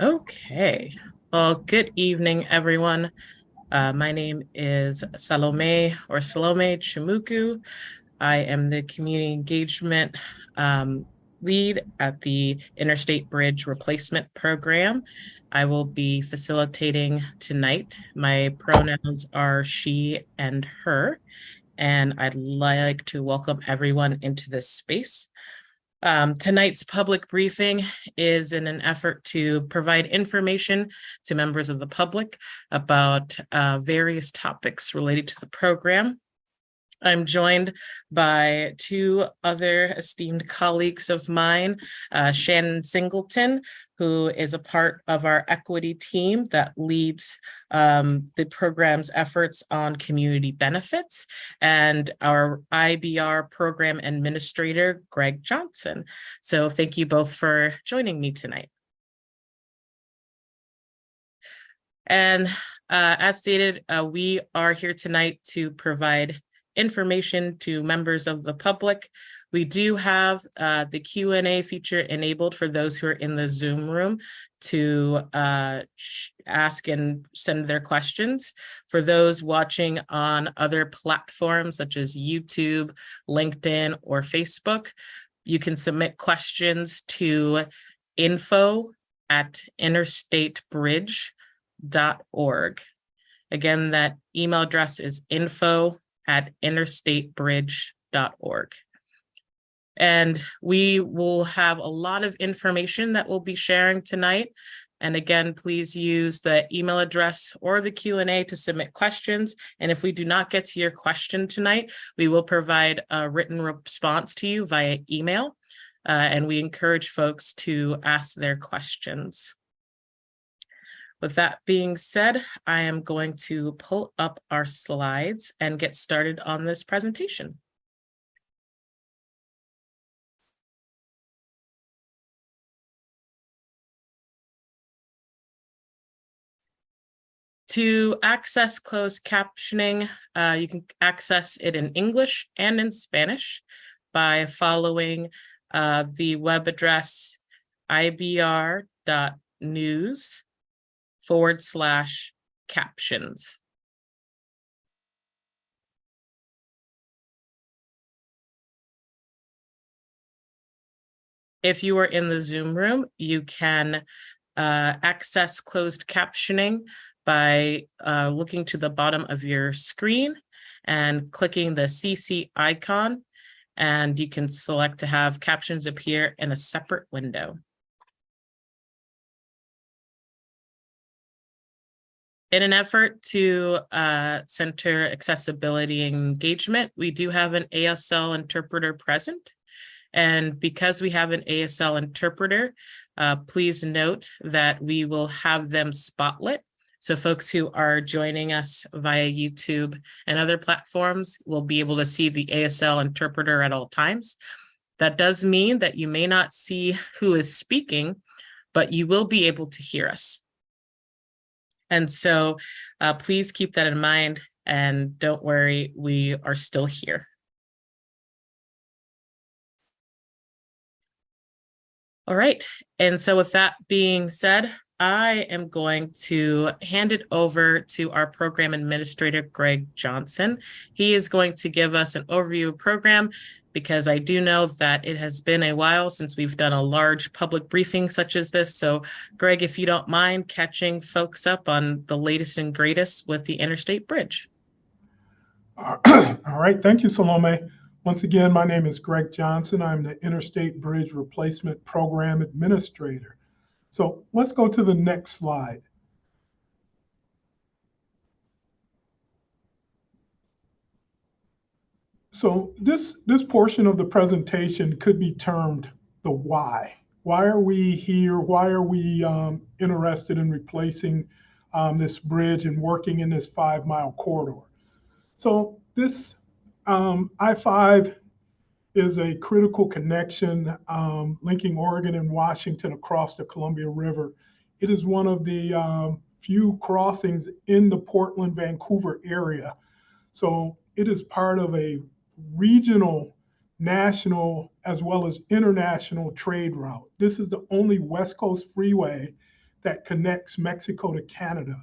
Okay. Well, good evening, everyone. My name is Salome Chimuku. I am the community engagement lead at the Interstate Bridge Replacement Program. I will be facilitating tonight. My pronouns are she and her, and I'd like to welcome everyone into this space. Tonight's public briefing is in an effort to provide information to members of the public about various topics related to the program. I'm joined by two other esteemed colleagues of mine, Shannon Singleton, who is a part of our equity team that leads the program's efforts on community benefits, and our IBR program administrator, Greg Johnson. So thank you both for joining me tonight. And as stated, we are here tonight to provide information to members of the public. We do have the Q&A feature enabled for those who are in the Zoom room to ask and send their questions. For those watching on other platforms such as YouTube, LinkedIn, or Facebook, you can submit questions to info@interstatebridge.org. Again, that email address is info@interstatebridge.org. And we will have a lot of information that we'll be sharing tonight. And again, please use the email address or the Q&A to submit questions. And if we do not get to your question tonight, we will provide a written response to you via email. And we encourage folks to ask their questions. With that being said, I am going to pull up our slides and get started on this presentation. To access closed captioning, you can access it in English and in Spanish by following the web address ibr.news/captions. If you are in the Zoom room, you can access closed captioning by looking to the bottom of your screen and clicking the CC icon, and you can select to have captions appear in a separate window. In an effort to center accessibility and engagement, we do have an ASL interpreter present. And because we have an ASL interpreter, please note that we will have them spotlit. So folks who are joining us via YouTube and other platforms will be able to see the ASL interpreter at all times. That does mean that you may not see who is speaking, but you will be able to hear us. And so please keep that in mind, and don't worry, we are still here. All right, and so with that being said, I am going to hand it over to our program administrator, Greg Johnson. He is going to give us an overview of the program, because I do know that it has been a while since we've done a large public briefing such as this. So Greg, if you don't mind catching folks up on the latest and greatest with the Interstate Bridge. All right, thank you, Salome. Once again, my name is Greg Johnson. I'm the Interstate Bridge Replacement Program Administrator. So let's go to the next slide. So this portion of the presentation could be termed the why. Why are we here? Why are we interested in replacing this bridge and working in this 5-mile corridor? So this I-5 is a critical connection linking Oregon and Washington across the Columbia River. It is one of the few crossings in the Portland, Vancouver area. So it is part of a regional, national, as well as international trade route. This is the only West Coast freeway that connects Mexico to Canada.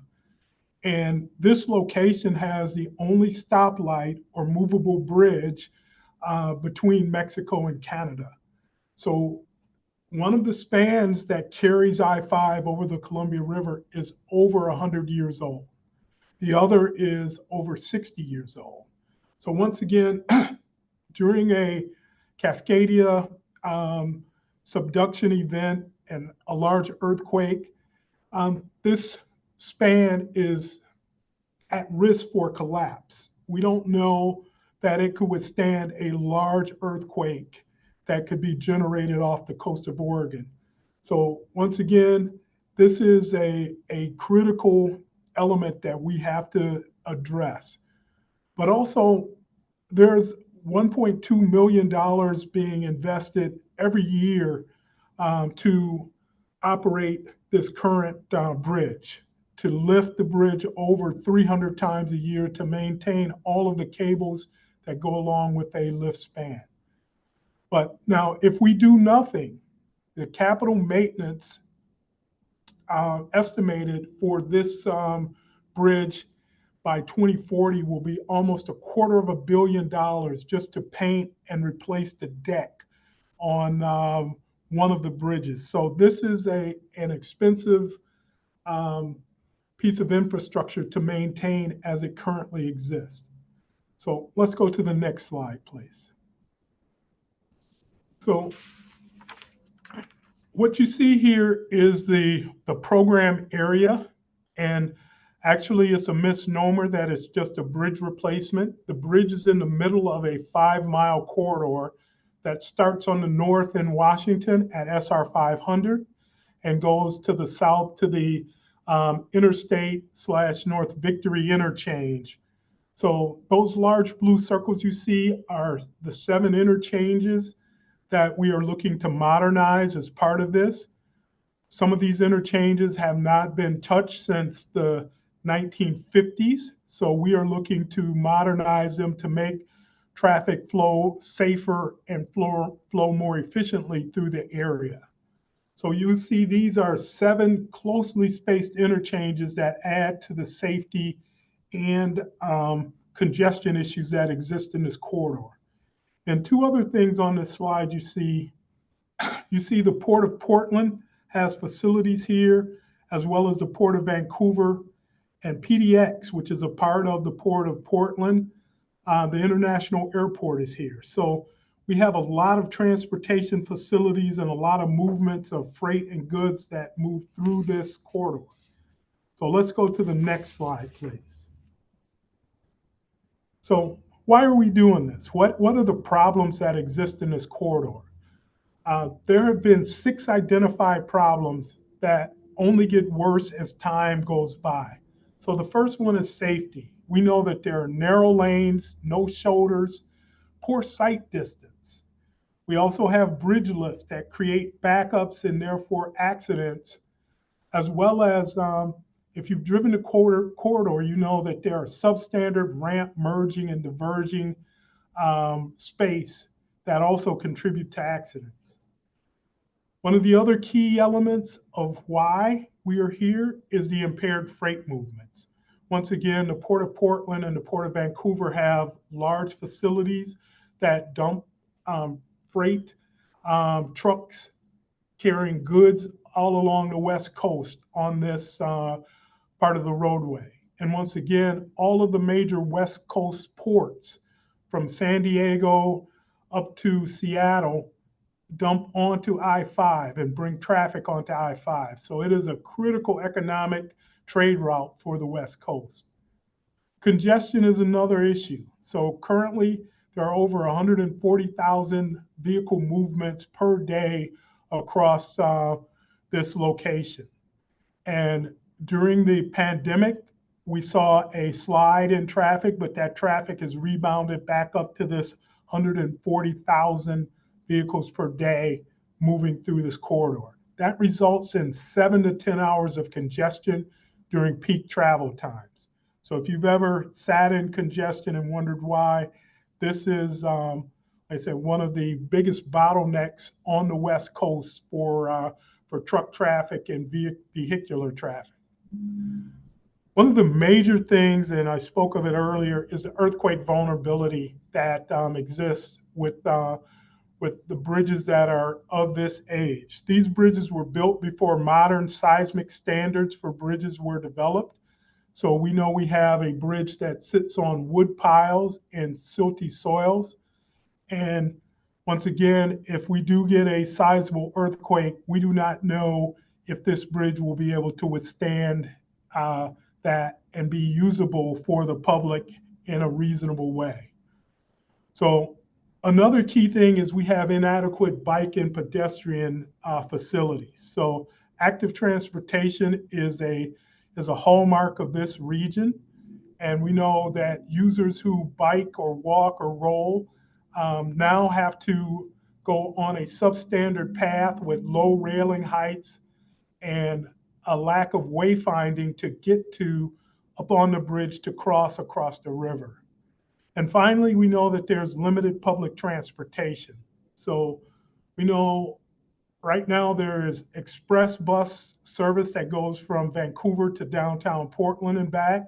And this location has the only stoplight or movable bridge between Mexico and Canada. So one of the spans that carries I-5 over the Columbia River is over 100 years old. The other is over 60 years old. So once again, during a Cascadia subduction event and a large earthquake, this span is at risk for collapse. We don't know that it could withstand a large earthquake that could be generated off the coast of Oregon. So once again, this is a critical element that we have to address. But also, there's $1.2 million being invested every year to operate this current bridge, to lift the bridge over 300 times a year to maintain all of the cables that go along with a lift span. But now, if we do nothing, the capital maintenance estimated for this bridge by 2040 will be almost $250 million just to paint and replace the deck on one of the bridges. So this is an expensive piece of infrastructure to maintain as it currently exists. So let's go to the next slide, please. So what you see here is the program area, and actually it's a misnomer that it's just a bridge replacement. The bridge is in the middle of a 5-mile corridor that starts on the north in Washington at SR 500 and goes to the south to the Interstate/North Victory interchange. So those large blue circles you see are the 7 interchanges that we are looking to modernize as part of this. Some of these interchanges have not been touched since the 1950s. So we are looking to modernize them to make traffic flow safer and flow more efficiently through the area. So you see these are 7 closely spaced interchanges that add to the safety and congestion issues that exist in this corridor. And 2 other things on this slide you see the Port of Portland has facilities here, as well as the Port of Vancouver and PDX, which is a part of the Port of Portland. The international airport is here. So we have a lot of transportation facilities and a lot of movements of freight and goods that move through this corridor. So let's go to the next slide, please. So why are we doing this? What are the problems that exist in this corridor? There have been 6 identified problems that only get worse as time goes by. So the first one is safety. We know that there are narrow lanes, no shoulders, poor sight distance. We also have bridge lifts that create backups and therefore accidents, as well as if you've driven the corridor, you know that there are substandard ramp merging and diverging space that also contribute to accidents. One of the other key elements of why we are here is the impaired freight movements. Once again, the Port of Portland and the Port of Vancouver have large facilities that dump freight trucks carrying goods all along the West Coast on this part of the roadway. And once again, all of the major West Coast ports from San Diego up to Seattle dump onto I-5 and bring traffic onto I-5. So it is a critical economic trade route for the West Coast. Congestion is another issue. So currently there are over 140,000 vehicle movements per day across this location. And during the pandemic, we saw a slide in traffic, but that traffic has rebounded back up to this 140,000 vehicles per day moving through this corridor. That results in 7 to 10 hours of congestion during peak travel times. So if you've ever sat in congestion and wondered why, this is, like I said, one of the biggest bottlenecks on the West Coast for for truck traffic and vehicular traffic. One of the major things, and I spoke of it earlier, is the earthquake vulnerability that exists with the bridges that are of this age. These bridges were built before modern seismic standards for bridges were developed. So we know we have a bridge that sits on wood piles and silty soils. And once again, if we do get a sizable earthquake, we do not know if this bridge will be able to withstand that and be usable for the public in a reasonable way. So another key thing is we have inadequate bike and pedestrian facilities. So active transportation is a hallmark of this region. And we know that users who bike or walk or roll now have to go on a substandard path with low railing heights and a lack of wayfinding to get to up on the bridge to cross across the river. And finally, we know that there's limited public transportation. So we know right now there is express bus service that goes from Vancouver to downtown Portland and back,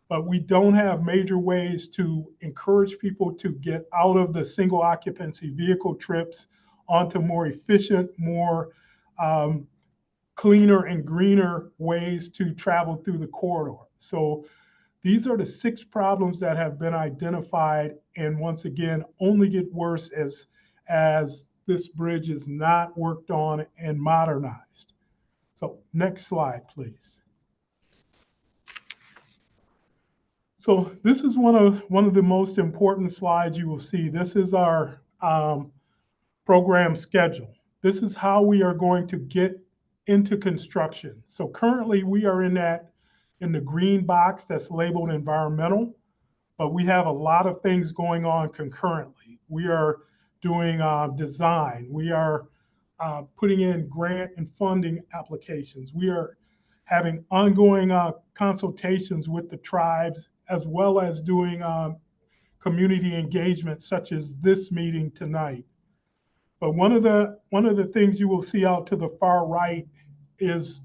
but we don't have major ways to encourage people to get out of the single occupancy vehicle trips onto more efficient, more cleaner and greener ways to travel through the corridor. So these are the 6 problems that have been identified, and once again, only get worse as this bridge is not worked on and modernized. So next slide, please. So this is one of the most important slides you will see. This is our program schedule. This is how we are going to get into construction. So currently we are in the green box that's labeled environmental, but we have a lot of things going on concurrently. We are doing design. We are putting in grant and funding applications. We are having ongoing consultations with the tribes, as well as doing community engagement, such as this meeting tonight. But one of the things you will see out to the far right is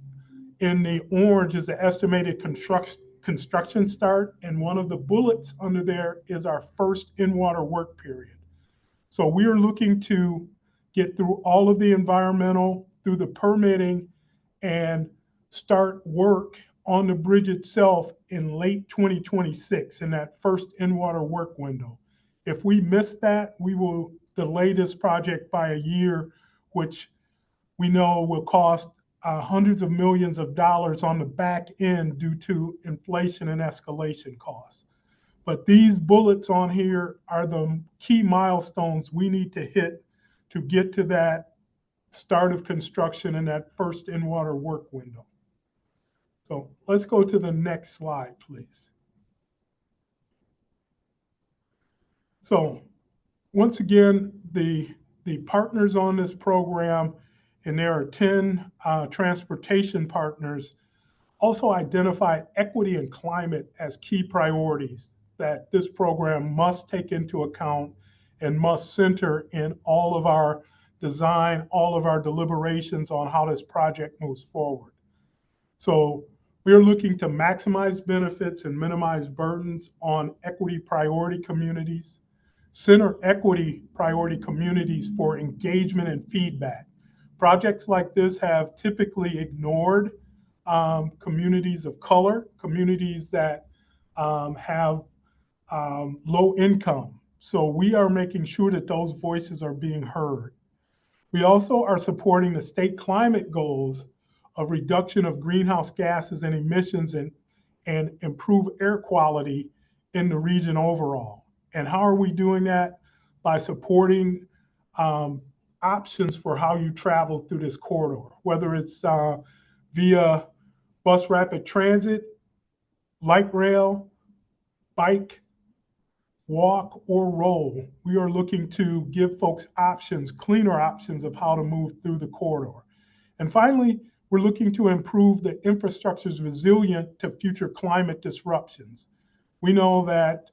in the orange is the estimated construction start, and one of the bullets under there is our first in-water work period. So we are looking to get through all of the environmental, through the permitting, and start work on the bridge itself in late 2026 in that first in-water work window. If we miss that, we will delay this project by a year, which we know will cost hundreds of millions of dollars on the back end due to inflation and escalation costs. But these bullets on here are the key milestones we need to hit to get to that start of construction in that first in-water work window. So let's go to the next slide, please. So once again, the partners on this program, and there are 10 transportation partners, also identified equity and climate as key priorities that this program must take into account and must center in all of our design, all of our deliberations on how this project moves forward. So we're looking to maximize benefits and minimize burdens on equity priority communities, center equity priority communities for engagement and feedback. Projects like this have typically ignored communities of color, communities that have low income. So we are making sure that those voices are being heard. We also are supporting the state climate goals of reduction of greenhouse gases and emissions and improve air quality in the region overall. And how are we doing that? By supporting options for how you travel through this corridor, whether it's via bus rapid transit, light rail, bike, walk, or roll. We are looking to give folks options, cleaner options of how to move through the corridor. And finally, we're looking to improve the infrastructure's resilient to future climate disruptions. We know that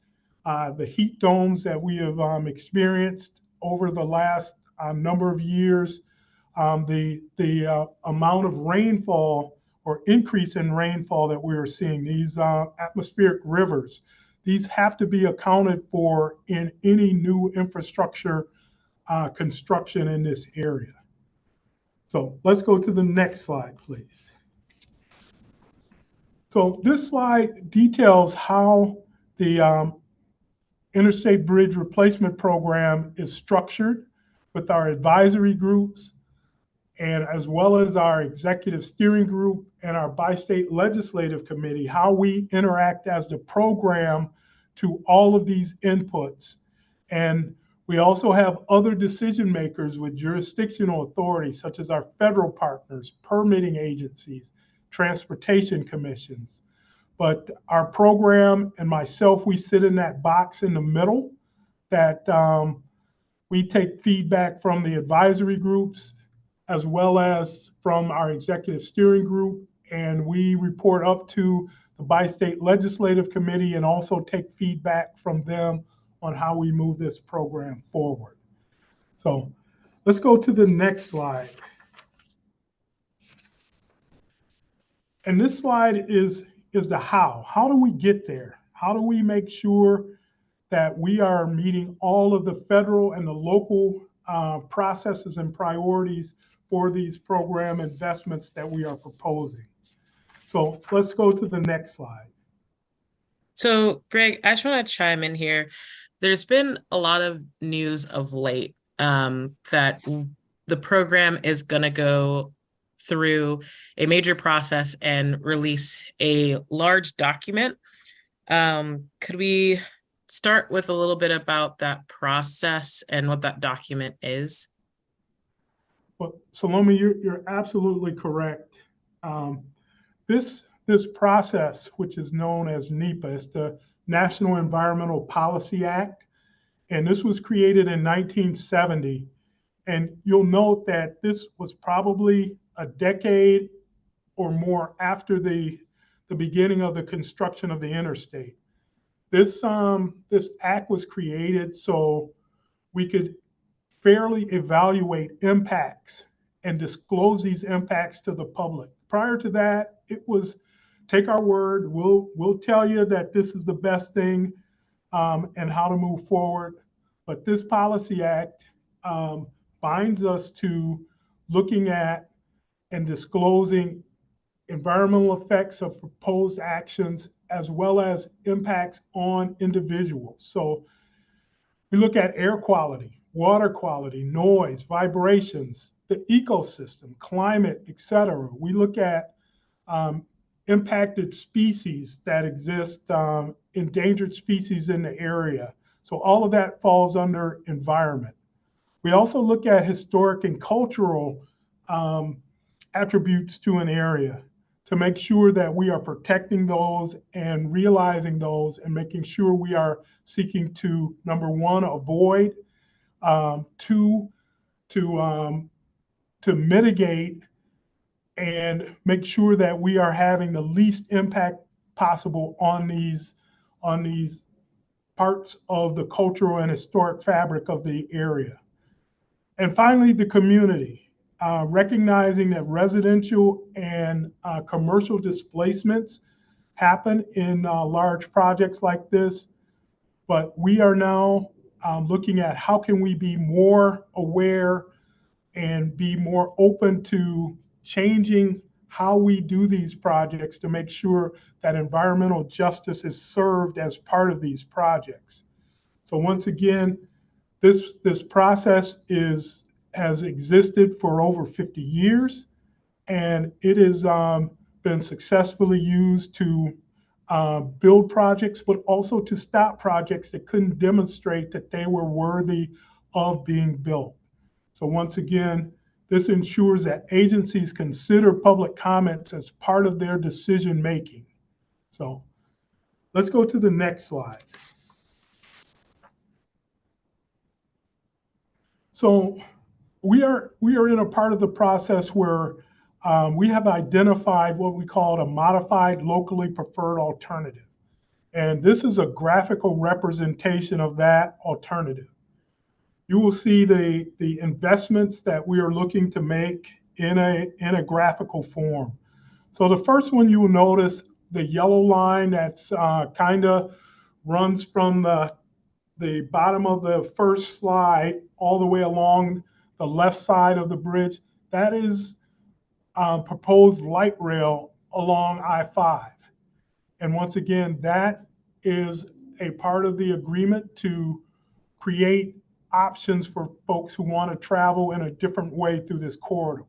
the heat domes that we have experienced over the last number of years the amount of rainfall or increase in rainfall that we are seeing, these atmospheric rivers, these have to be accounted for in any new infrastructure construction in this area. So let's go to the next slide, please. So this slide details how the Interstate Bridge Replacement Program is structured with our advisory groups, and as well as our executive steering group and our bi-state legislative committee, how we interact as the program to all of these inputs. And we also have other decision makers with jurisdictional authority, such as our federal partners, permitting agencies, transportation commissions. But our program and myself, we sit in that box in the middle that we take feedback from the advisory groups as well as from our executive steering group, and we report up to the bi-state legislative committee and also take feedback from them on how we move this program forward. So let's go to the next slide. And this slide is the how. How do we get there? How do we make sure that we are meeting all of the federal and the local processes and priorities for these program investments that we are proposing? So let's go to the next slide. So, Greg, I just want to chime in here. There's been a lot of news of late that the program is going to go through a major process and release a large document. Could we start with a little bit about that process and what that document is? Well, Salome, you're absolutely correct. This process, which is known as NEPA, is the National Environmental Policy Act, and this was created in 1970. And you'll note that this was probably a decade or more after the beginning of the construction of the interstate. This act was created so we could fairly evaluate impacts and disclose these impacts to the public. Prior to that, it was take our word, we'll tell you that this is the best thing and how to move forward. But this policy act binds us to looking at and disclosing environmental effects of proposed actions as well as impacts on individuals. So we look at air quality, water quality, noise, vibrations, the ecosystem, climate, etc. We look at impacted species that exist, endangered species in the area. So all of that falls under environment. We also look at historic and cultural attributes to an area to make sure that we are protecting those and realizing those and making sure we are seeking to, number one, avoid, two, to mitigate and make sure that we are having the least impact possible on these parts of the cultural and historic fabric of the area. And finally, the community. Recognizing that residential and commercial displacements happen in large projects like this, but we are now looking at how can we be more aware and be more open to changing how we do these projects to make sure that environmental justice is served as part of these projects. So once again, this process has existed for over 50 years, and it has been successfully used to build projects, but also to stop projects that couldn't demonstrate that they were worthy of being built. So once again, this ensures that agencies consider public comments as part of their decision making. So let's go to the next slide. So we are in a part of the process where we have identified what we call a modified locally preferred alternative. And this is a graphical representation of that alternative. You will see the investments that we are looking to make in a graphical form. So the first one you will notice, the yellow line that's kind of runs from the bottom of the first slide all the way along the left side of the bridge. That is proposed light rail along I-5. And once again, that is a part of the agreement to create options for folks who want to travel in a different way through this corridor.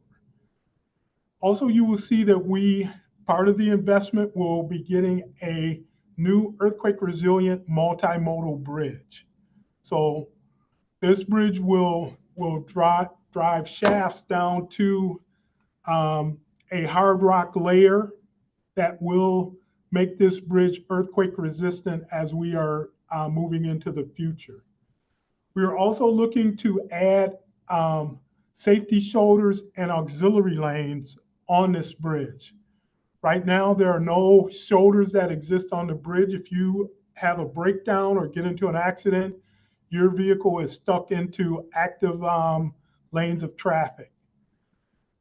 Also, you will see that part of the investment will be getting a new earthquake resilient multimodal bridge. So this bridge will drive shafts down to a hard rock layer that will make this bridge earthquake resistant as we are moving into the future. We are also looking to add safety shoulders and auxiliary lanes on this bridge. Right now, there are no shoulders that exist on the bridge. If you have a breakdown or get into an accident, your vehicle is stuck into active lanes of traffic.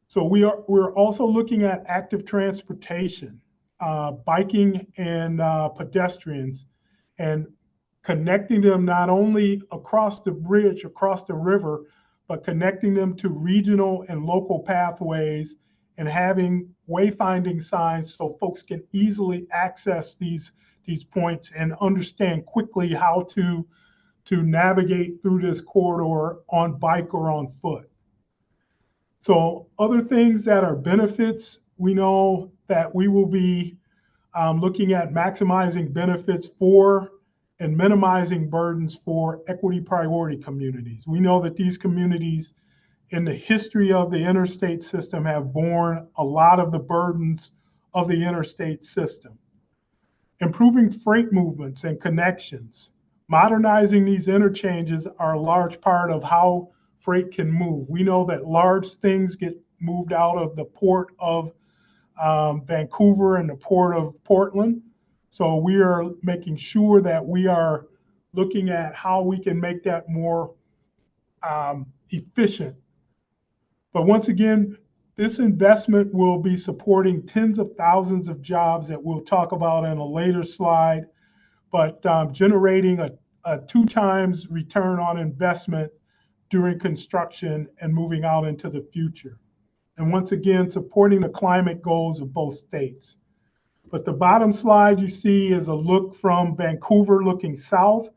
So we're also looking at active transportation, biking and pedestrians, and connecting them not only across the bridge, across the river, but connecting them to regional and local pathways and having wayfinding signs so folks can easily access these points and understand quickly how to navigate through this corridor on bike or on foot. So other things that are benefits, we know that we will be looking at maximizing benefits for and minimizing burdens for equity priority communities. We know that these communities in the history of the interstate system have borne a lot of the burdens of the interstate system. Improving freight movements and connections. Modernizing these interchanges are a large part of how freight can move. We know that large things get moved out of the port of Vancouver and the port of Portland. So we are making sure that we are looking at how we can make that more efficient. But once again, this investment will be supporting tens of thousands of jobs that we'll talk about in a later slide, but generating a 2 times return on investment during construction and moving out into the future. And once again, supporting the climate goals of both states. But the bottom slide you see is a look from Vancouver looking south.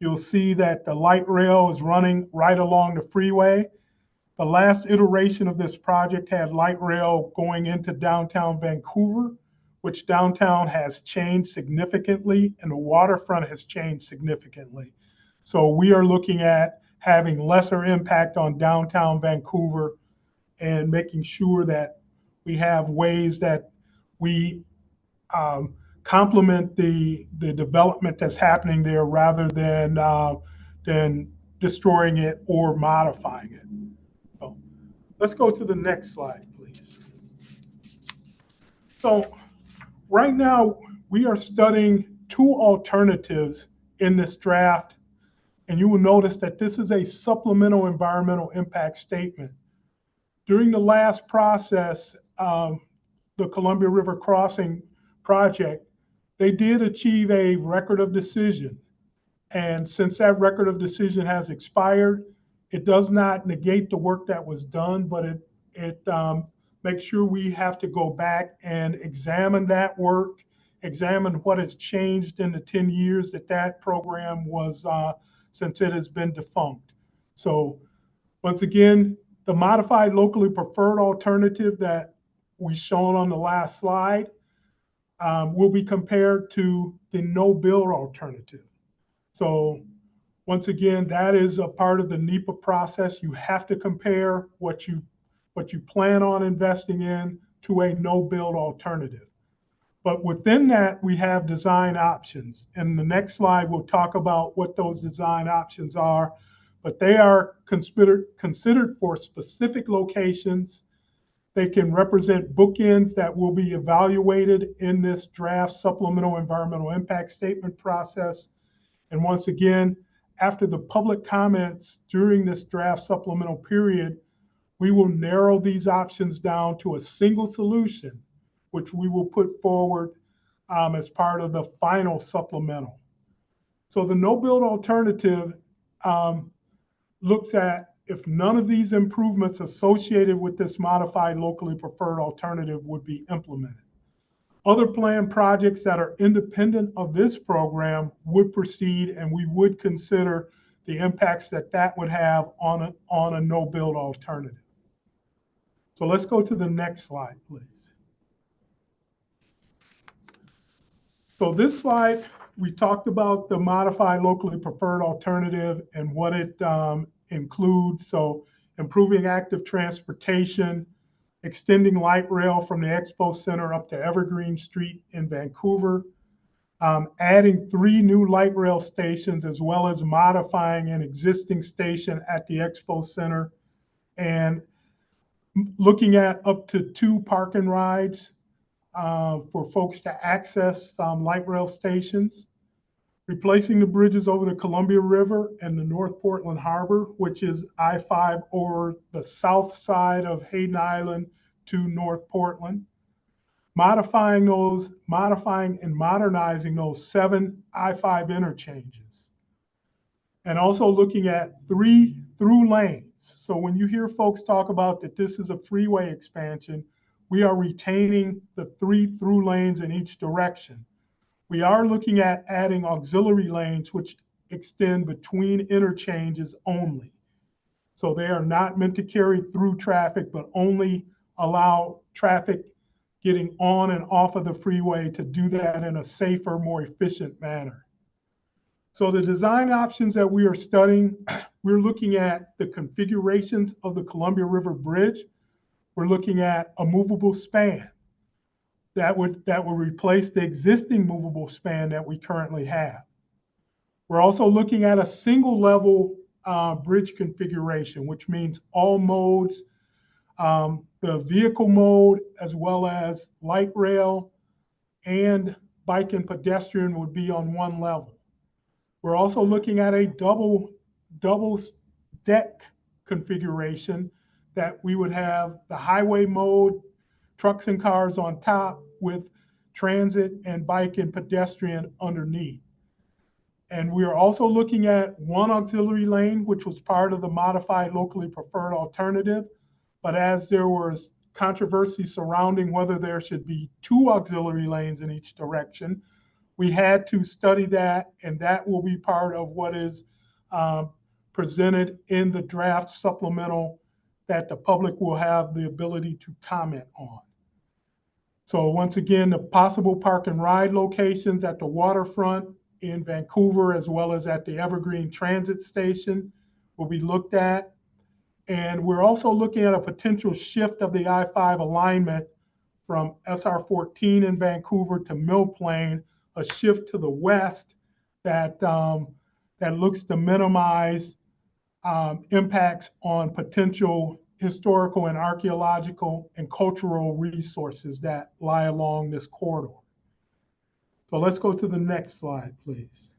You'll see that the light rail is running right along the freeway. The last iteration of this project had light rail going into downtown Vancouver, which downtown has changed significantly and the waterfront has changed significantly. So we are looking at having lesser impact on downtown Vancouver and making sure that we have ways that we complement the development that's happening there rather than destroying it or modifying it. So let's go to the next slide, please. So right now we are studying 2 alternatives in this draft, and you will notice that this is a supplemental environmental impact statement. During the last process, the Columbia River Crossing project, they did achieve a record of decision. And since that record of decision has expired, it does not negate the work that was done, but it makes sure we have to go back and examine that work, examine what has changed in the 10 years that program was, since it has been defunct. So once again, the modified locally preferred alternative that we shown on the last slide will be compared to the no-build alternative. So once again, that is a part of the NEPA process. You have to compare what you plan on investing in to a no-build alternative. But within that, we have design options. And the next slide, we'll talk about what those design options are. But they are considered for specific locations. They can represent bookends that will be evaluated in this draft supplemental environmental impact statement process. And once again, after the public comments during this draft supplemental period, we will narrow these options down to a single solution, which we will put forward as part of the final supplemental. So the no-build alternative looks at if none of these improvements associated with this modified locally preferred alternative would be implemented. Other planned projects that are independent of this program would proceed, and we would consider the impacts that would have on a no-build alternative. So let's go to the next slide, please. So this slide, we talked about the modified locally preferred alternative and what it includes. So improving active transportation, extending light rail from the Expo Center up to Evergreen Street in Vancouver, adding 3 new light rail stations, as well as modifying an existing station at the Expo Center, and looking at up to 2 park and rides for folks to access light rail stations, replacing the bridges over the Columbia River and the North Portland Harbor, which is I-5 over the south side of Hayden Island to North Portland, modifying and modernizing those 7 I-5 interchanges, and also looking at 3 through lanes. So when you hear folks talk about that this is a freeway expansion, we are retaining the 3 through lanes in each direction. We are looking at adding auxiliary lanes, which extend between interchanges only. So they are not meant to carry through traffic, but only allow traffic getting on and off of the freeway to do that in a safer, more efficient manner. So the design options that we are studying, we're looking at the configurations of the Columbia River Bridge. We're looking at a movable span that will replace the existing movable span that we currently have. We're also looking at a single level bridge configuration, which means all modes, the vehicle mode, as well as light rail and bike and pedestrian would be on one level. We're also looking at a double deck configuration that we would have the highway mode, trucks and cars on top with transit and bike and pedestrian underneath. And we are also looking at 1 auxiliary lane, which was part of the modified locally preferred alternative. But as there was controversy surrounding whether there should be 2 auxiliary lanes in each direction, we had to study that, and that will be part of what is presented in the draft supplemental that the public will have the ability to comment on. So once again, the possible park and ride locations at the waterfront in Vancouver, as well as at the Evergreen Transit Station, will be looked at. And we're also looking at a potential shift of the I-5 alignment from SR 14 in Vancouver to Mill Plain, a shift to the west that looks to minimize impacts on potential historical and archaeological and cultural resources that lie along this corridor. So let's go to the next slide, please.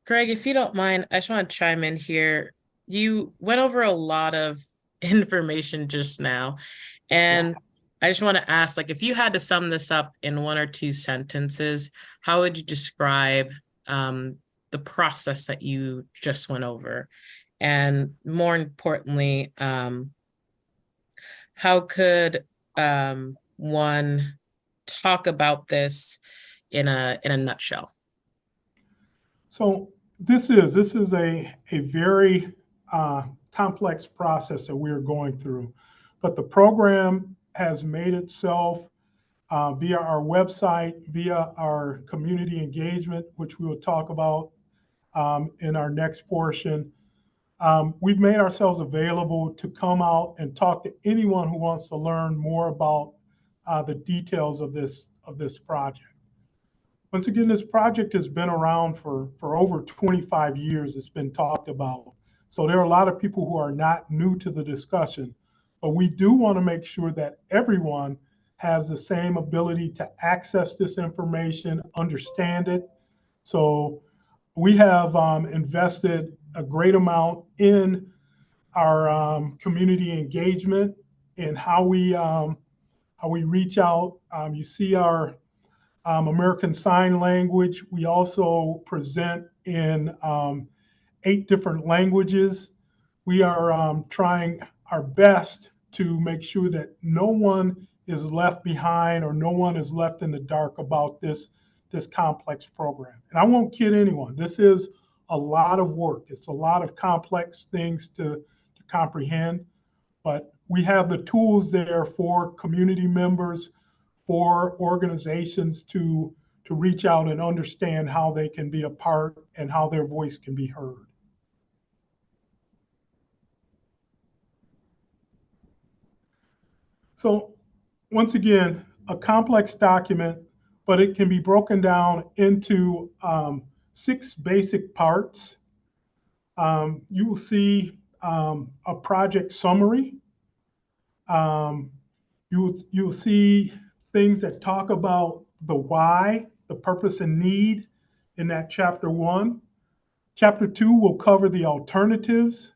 Greg, if you don't mind, I just want to chime in here. You went over a lot of information just now, and I just want to ask, like, if you had to sum this up in 1 or 2 sentences, how would you describe the process that you just went over? And more importantly, how could one talk about this in a nutshell? So this is a very complex process that we are going through, but the program has made itself via our website, via our community engagement, which we will talk about in our next portion. We've made ourselves available to come out and talk to anyone who wants to learn more about the details of this project. Once again, this project has been around for over 25 years. It's been talked about. So there are a lot of people who are not new to the discussion, but we do want to make sure that everyone has the same ability to access this information, understand it, So we have invested a great amount in our community engagement and how we reach out. You see our American Sign Language. We also present in 8 different languages. We are trying our best to make sure that no one is left behind or no one is left in the dark about this complex program. And I won't kid anyone, this is a lot of work. It's a lot of complex things to comprehend, but we have the tools there for community members, for organizations to reach out and understand how they can be a part and how their voice can be heard. So once again, a complex document, but it can be broken down into 6 basic parts. You will see a project summary. You'll see things that talk about the why, the purpose and need in that chapter 1. Chapter 2 will cover the alternatives.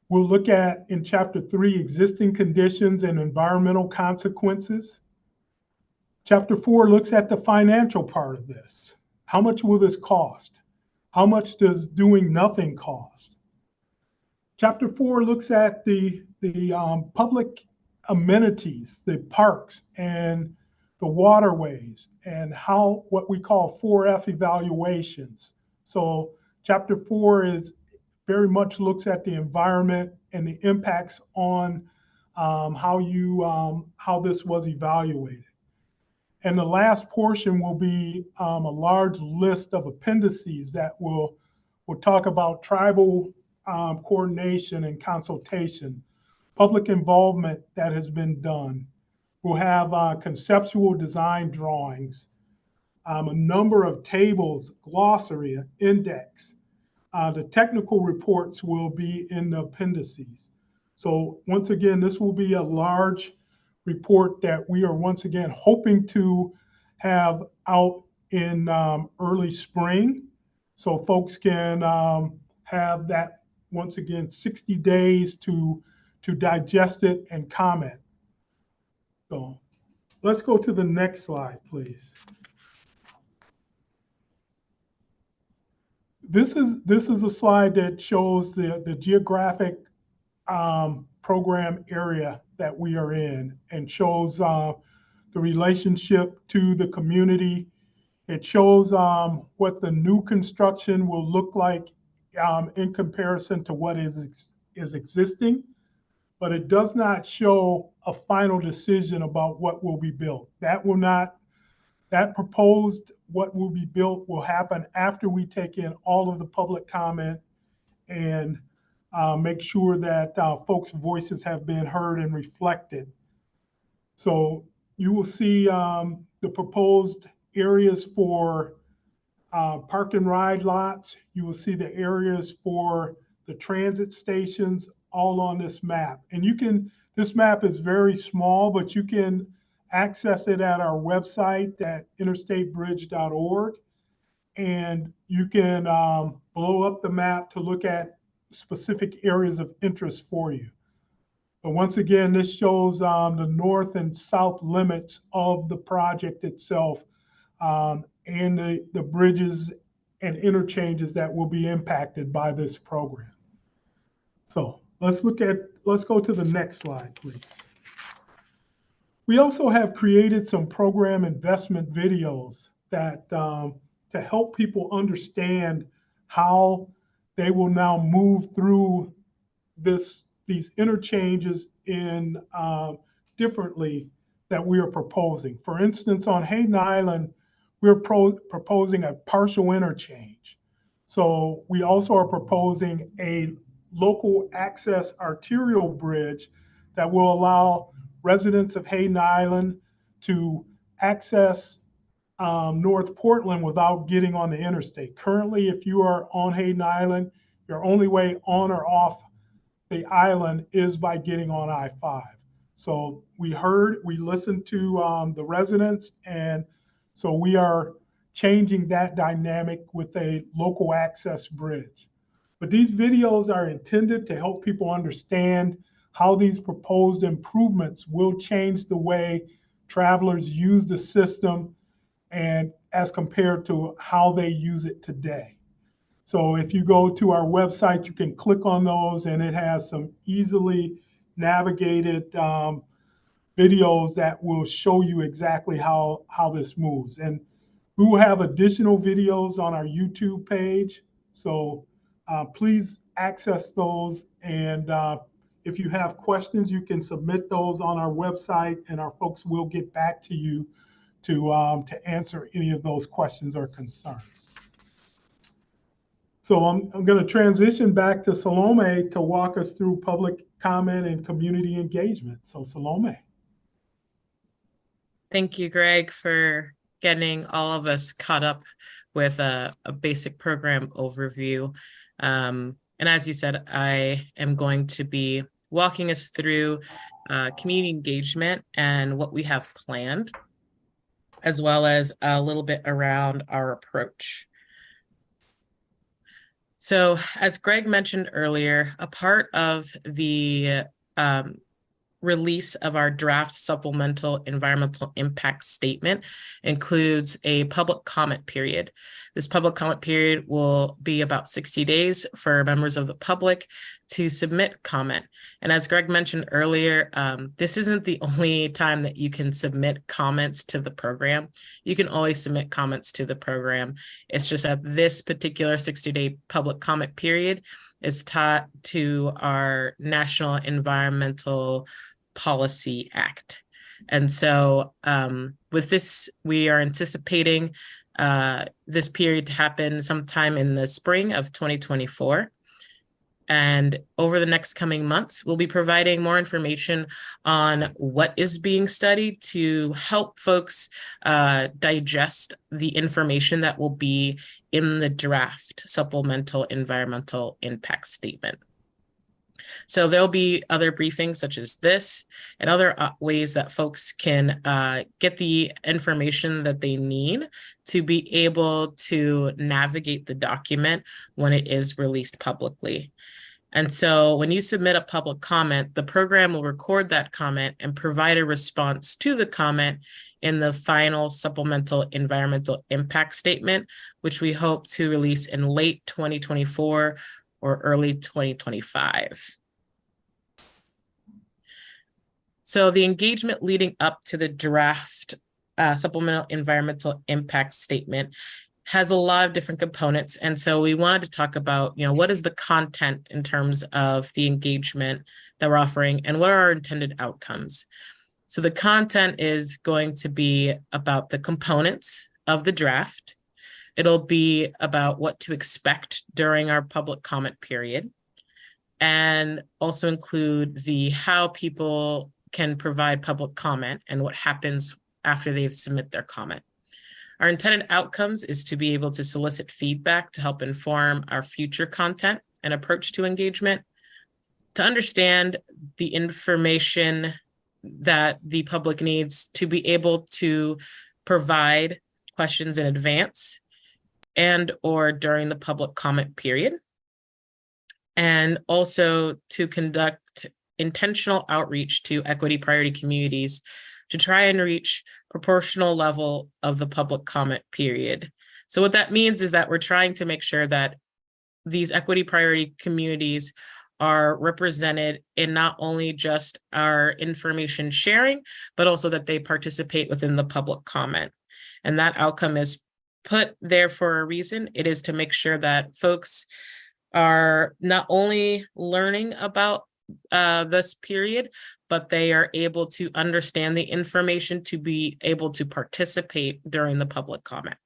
We'll look at, in chapter 3, existing conditions and environmental consequences. Chapter 4 looks at the financial part of this. How much will this cost? How much does doing nothing cost? Chapter 4 looks at the public amenities, the parks and the waterways, and what we call 4F evaluations. So chapter 4 is very much looks at the environment and the impacts on how this was evaluated. And the last portion will be a large list of appendices that will talk about tribal coordination and consultation, public involvement that has been done. We'll have conceptual design drawings, a number of tables, glossary, index. The technical reports will be in the appendices. So once again, this will be a large report that we are once again hoping to have out in early spring, so folks can have that, once again, 60 days to digest it and comment. So let's go to the next slide, please. This is a slide that shows the geographic program area that we are in, and shows the relationship to the community. It shows what the new construction will look like in comparison to what is existing, but it does not show a final decision about what will be built. That proposed what will be built will happen after we take in all of the public comment and make sure that folks' voices have been heard and reflected. So you will see the proposed areas for park and ride lots. You will see the areas for the transit stations all on this map. And this map is very small, but you can access it at our website at interstatebridge.org. And you can blow up the map to look at specific areas of interest for you. But once again, this shows the north and south limits of the project itself, and the bridges and interchanges that will be impacted by this program. So let's go to the next slide, please. We also have created some program investment videos that to help people understand how they will now move through these interchanges in differently that we are proposing. For instance, on Hayden Island, we're proposing a partial interchange. So we also are proposing a local access arterial bridge that will allow residents of Hayden Island to access North Portland without getting on the interstate. Currently, if you are on Hayden Island, your only way on or off the island is by getting on I-5. So we listened to the residents, and so we are changing that dynamic with a local access bridge. But these videos are intended to help people understand how these proposed improvements will change the way travelers use the system and as compared to how they use it today. So if you go to our website, you can click on those and it has some easily navigated videos that will show you exactly how this moves. And we will have additional videos on our YouTube page. So please access those. And if you have questions, you can submit those on our website and our folks will get back to you to answer any of those questions or concerns. So I'm going to transition back to Salome to walk us through public comment and community engagement. So Salome. Thank you, Greg, for getting all of us caught up with a basic program overview. And as you said, I am going to be walking us through community engagement and what we have planned, as well as a little bit around our approach. So as Greg mentioned earlier, a part of the release of our draft supplemental environmental impact statement includes a public comment period. This public comment period will be about 60 days for members of the public to submit comment. And as Greg mentioned earlier, this isn't the only time that you can submit comments to the program. You can always submit comments to the program. It's just that this particular 60-day public comment period is tied to our National Environmental Policy Act. And so with this, we are anticipating this period to happen sometime in the spring of 2024. And over the next coming months, we'll be providing more information on what is being studied to help folks digest the information that will be in the draft supplemental environmental impact statement. So there'll be other briefings such as this and other ways that folks can get the information that they need to be able to navigate the document when it is released publicly. And so when you submit a public comment, the program will record that comment and provide a response to the comment in the final supplemental environmental impact statement, which we hope to release in late 2024 or early 2025. So the engagement leading up to the draft supplemental environmental impact statement has a lot of different components. And so we wanted to talk about, what is the content in terms of the engagement that we're offering and what are our intended outcomes. So the content is going to be about the components of the draft. It'll be about what to expect during our public comment period, and also include the how people can provide public comment and what happens after they submit their comment. Our intended outcomes is to be able to solicit feedback to help inform our future content and approach to engagement, to understand the information that the public needs to be able to provide questions in advance and or during the public comment period, and also to conduct intentional outreach to equity priority communities to try and reach proportional level of the public comment period. So what that means is that we're trying to make sure that these equity priority communities are represented in not only just our information sharing, but also that they participate within the public comment. And that outcome is put there for a reason. It is to make sure that folks are not only learning about this period, but they are able to understand the information to be able to participate during the public comment.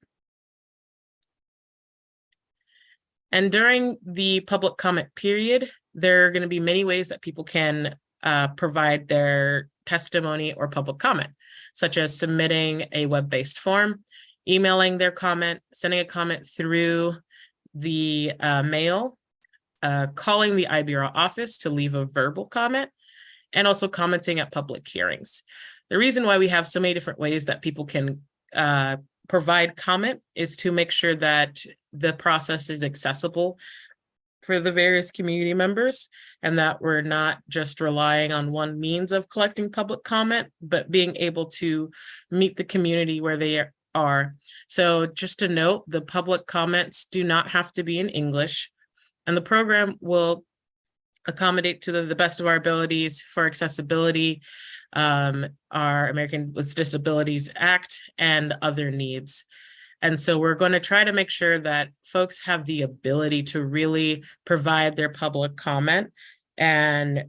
And during the public comment period, there are going to be many ways that people can provide their testimony or public comment, such as submitting a web-based form, emailing their comment, sending a comment through the mail, calling the IBRA office to leave a verbal comment, and also commenting at public hearings. The reason why we have so many different ways that people can provide comment is to make sure that the process is accessible for the various community members, and that we're not just relying on one means of collecting public comment, but being able to meet the community where they are. So just to note, the public comments do not have to be in English, and the program will accommodate to the best of our abilities for accessibility, our American with Disabilities Act, and other needs. And so we're going to try to make sure that folks have the ability to really provide their public comment and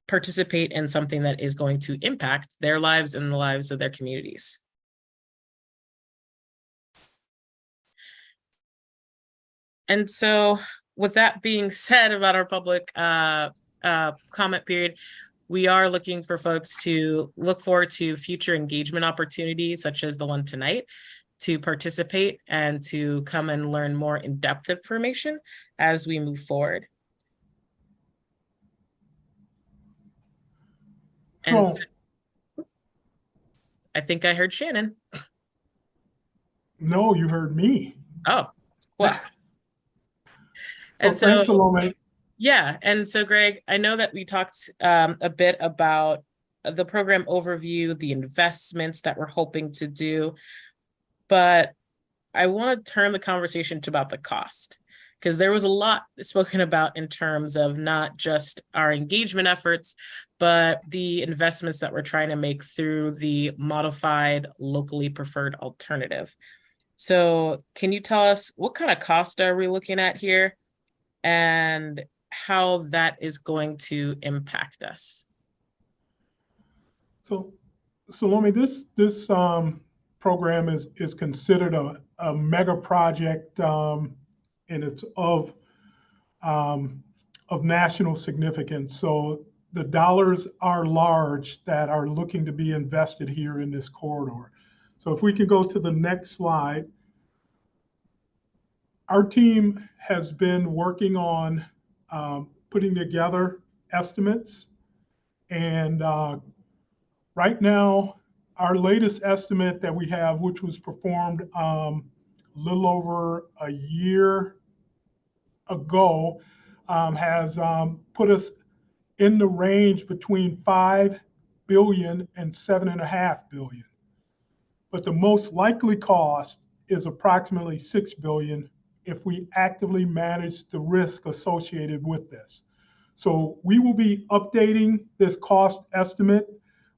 participate in something that is going to impact their lives and the lives of their communities. And so with that being said about our public comment period, we are looking for folks to look forward to future engagement opportunities, such as the one tonight, to participate and to come and learn more in-depth information as we move forward. And so, I think I heard Shannon. No, you heard me. Oh, well. And so thanks, Salome. Yeah, and so Greg, I know that we talked a bit about the program overview, the investments that we're hoping to do, but I want to turn the conversation to about the cost, because there was a lot spoken about in terms of not just our engagement efforts, but the investments that we're trying to make through the modified locally preferred alternative. So can you tell us what kind of cost are we looking at here and how that is going to impact us? So Salome, this program is considered a mega project, and it's of national significance. So the dollars are large that are looking to be invested here in this corridor. So if we could go to the next slide. Our team has been working on putting together estimates, and right now, our latest estimate that we have, which was performed a little over a year ago, has put us in the range between 5 billion and 7.5 billion. But the most likely cost is approximately 6 billion if we actively manage the risk associated with this. So we will be updating this cost estimate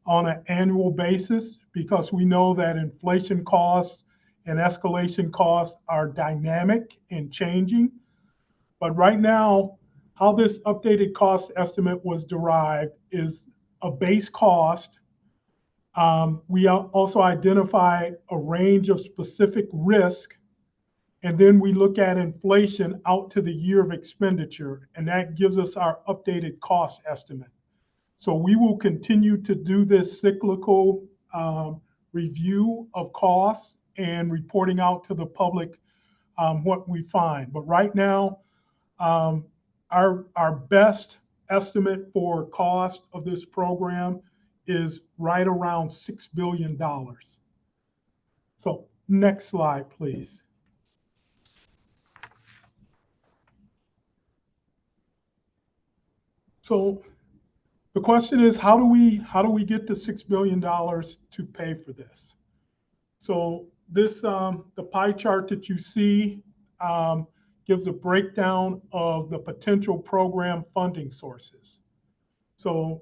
on an annual basis, because we know that inflation costs and escalation costs are dynamic and changing. But right now, how this updated cost estimate was derived is a base cost. We also identify a range of specific risk, and then we look at inflation out to the year of expenditure, and that gives us our updated cost estimate. So we will continue to do this cyclical review of costs and reporting out to the public what we find. But right now, our best estimate for cost of this program is right around $6 billion. So next slide, please. So the question is, how do we get the $6 billion to pay for this? So this the pie chart that you see gives a breakdown of the potential program funding sources. So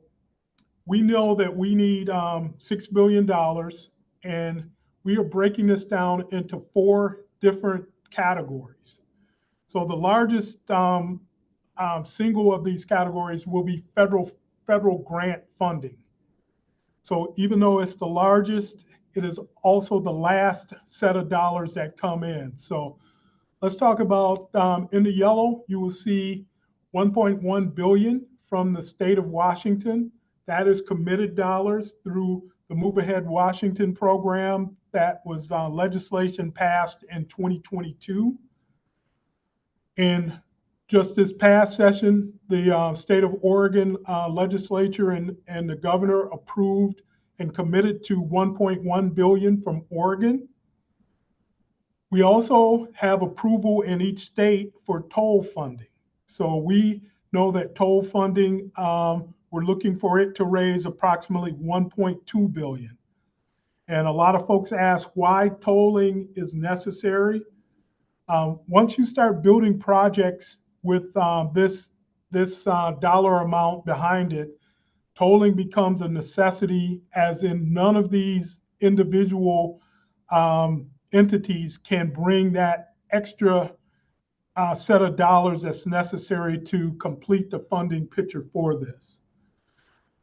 we know that we need $6 billion, and we are breaking this down into 4 different categories. So the largest single of these categories will be federal grant funding. So even though it's the largest, it is also the last set of dollars that come in. So let's talk about, in the yellow, you will see 1.1 billion from the state of Washington. That is committed dollars through the Move Ahead Washington program that was legislation passed in 2022. And just this past session, the state of Oregon legislature and the governor approved and committed to 1.1 billion from Oregon. We also have approval in each state for toll funding. So we know that toll funding, we're looking for it to raise approximately 1.2 billion. And a lot of folks ask why tolling is necessary. Once you start building projects with this dollar amount behind it, tolling becomes a necessity, as in none of these individual entities can bring that extra set of dollars that's necessary to complete the funding picture for this.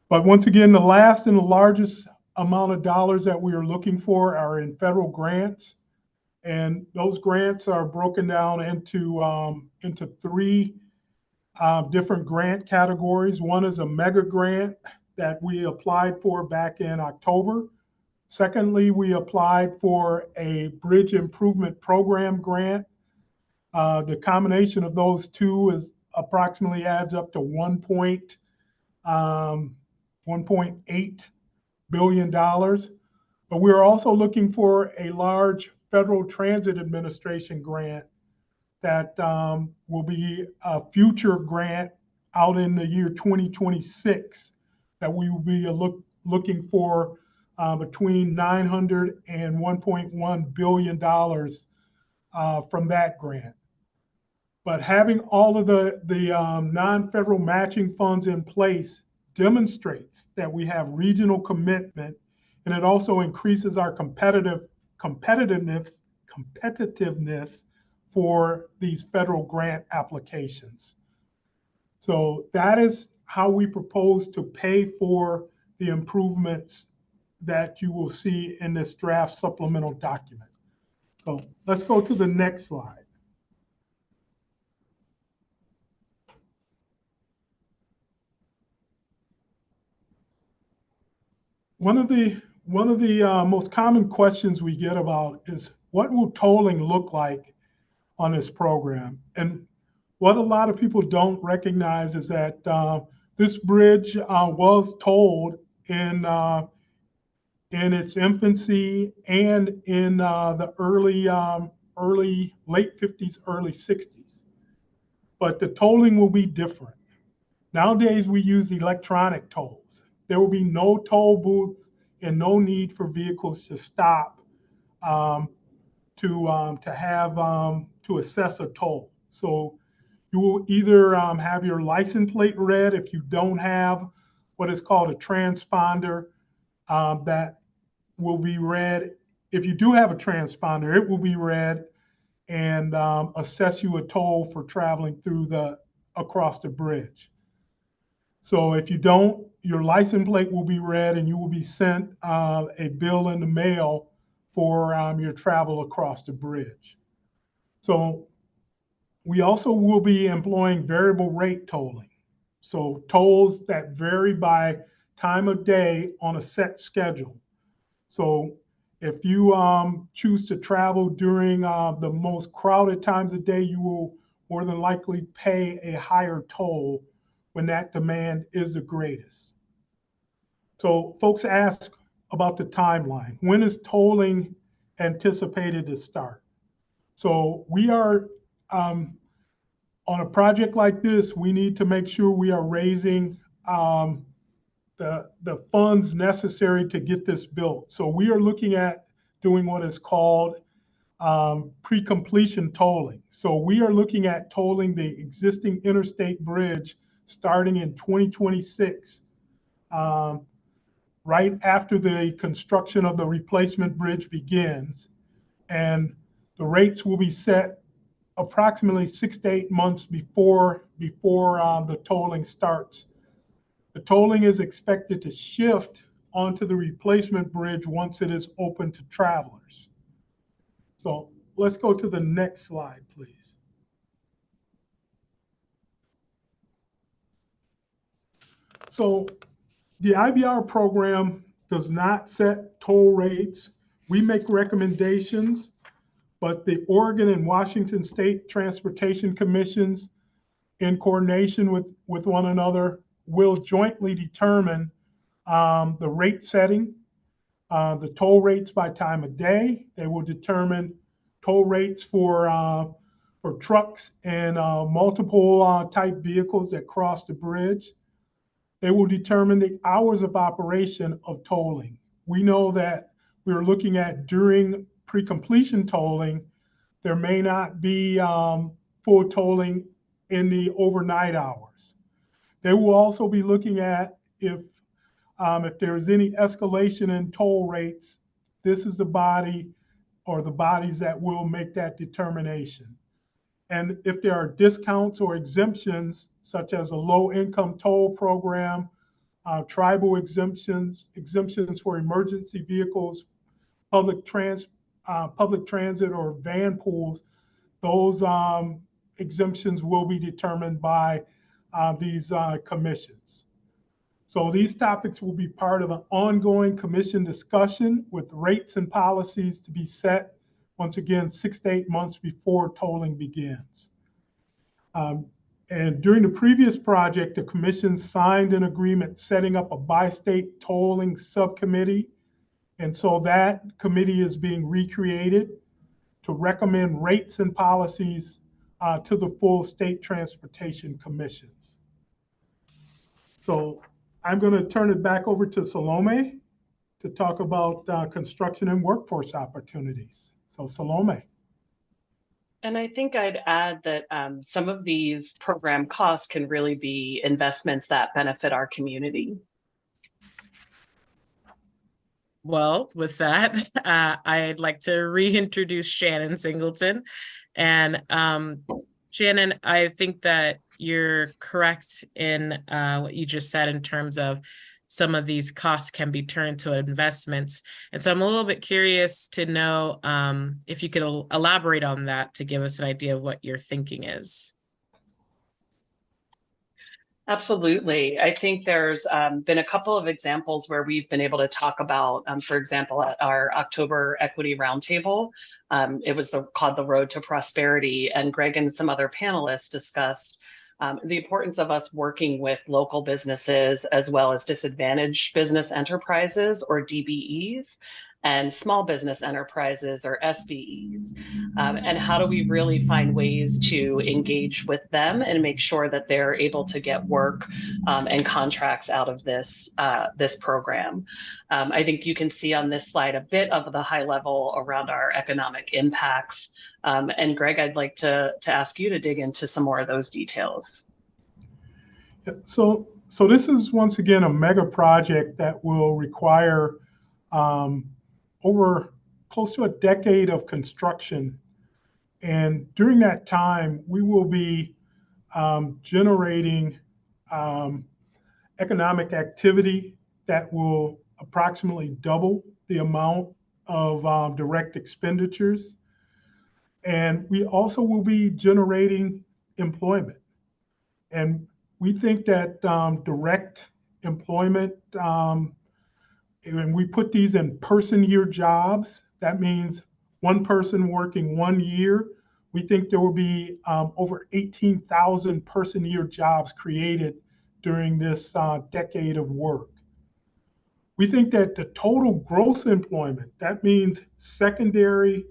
But once again, the last and the largest amount of dollars that we are looking for are in federal grants. And those grants are broken down into three different grant categories. One is a mega grant that we applied for back in October. Secondly, we applied for a bridge improvement program grant. The combination of those two is approximately adds up to $1.8 billion. But we're also looking for a large Federal Transit Administration grant that will be a future grant out in the year 2026 that we will be looking for between $900 and $1.1 billion from that grant. But having all of the non-federal matching funds in place demonstrates that we have regional commitment, and it also increases our competitiveness for these federal grant applications. So that is how we propose to pay for the improvements that you will see in this draft supplemental document. So let's go to the next slide. One of the most common questions we get about is, what will tolling look like on this program? And what a lot of people don't recognize is that this bridge was tolled in its infancy and in the late 50s, early 60s. But the tolling will be different. Nowadays, we use electronic tolls. There will be no toll booths and no need for vehicles to stop to assess a toll. So you will either have your license plate read. If you don't have what is called a transponder, that will be read. If you do have a transponder, it will be read and assess you a toll for traveling across the bridge. So if you don't, your license plate will be read and you will be sent a bill in the mail for your travel across the bridge. So we also will be employing variable rate tolling. So tolls that vary by time of day on a set schedule. So if you choose to travel during the most crowded times of day, you will more than likely pay a higher toll when that demand is the greatest. So folks ask about the timeline. When is tolling anticipated to start? So we are, on a project like this, we need to make sure we are raising the funds necessary to get this built. So we are looking at doing what is called pre-completion tolling. So we are looking at tolling the existing interstate bridge starting in 2026, right after the construction of the replacement bridge begins. And the rates will be set approximately 6 to 8 months before the tolling starts. The tolling is expected to shift onto the replacement bridge once it is open to travelers. So let's go to the next slide, please. So the IBR program does not set toll rates. We make recommendations, but the Oregon and Washington State Transportation Commissions, in coordination with one another, will jointly determine the rate setting, the toll rates by time of day. They will determine toll rates for trucks and multiple type vehicles that cross the bridge. They will determine the hours of operation of tolling. We know that we're looking at during pre-completion tolling, there may not be full tolling in the overnight hours. They will also be looking at if there's any escalation in toll rates, this is the body or the bodies that will make that determination. And if there are discounts or exemptions, such as a low-income toll program, tribal exemptions for emergency vehicles, public transit or van pools, those exemptions will be determined by these commissions. So these topics will be part of an ongoing commission discussion with rates and policies to be set, once again, 6 to 8 months before tolling begins. And during the previous project, the commission signed an agreement setting up a bi-state tolling subcommittee. And so that committee is being recreated to recommend rates and policies to the full state transportation commissions. So I'm going to turn it back over to Salome to talk about construction and workforce opportunities. So Salome. And I think I'd add that some of these program costs can really be investments that benefit our community. Well, with that, I'd like to reintroduce Shannon Singleton. And Shannon, I think that you're correct in what you just said in terms of some of these costs can be turned to investments. And so I'm a little bit curious to know if you could elaborate on that to give us an idea of what your thinking is. Absolutely. I think there's been a couple of examples where we've been able to talk about, for example, at our October Equity Roundtable, it was called The Road to Prosperity, and Greg and some other panelists discussed the importance of us working with local businesses as well as disadvantaged business enterprises, or DBEs, and small business enterprises, or SBEs. And how do we really find ways to engage with them and make sure that they're able to get work and contracts out of this program? I think you can see on this slide a bit of the high level around our economic impacts. And Greg, I'd like to ask you to dig into some more of those details. So this is, once again, a mega project that will require over close to a decade of construction. And during that time, we will be generating economic activity that will approximately double the amount of direct expenditures. And we also will be generating employment. And we think that direct employment, when we put these in person year jobs, that means one person working 1 year. We think there will be over 18,000 person year jobs created during this decade of work. We think that the total gross employment, that means secondary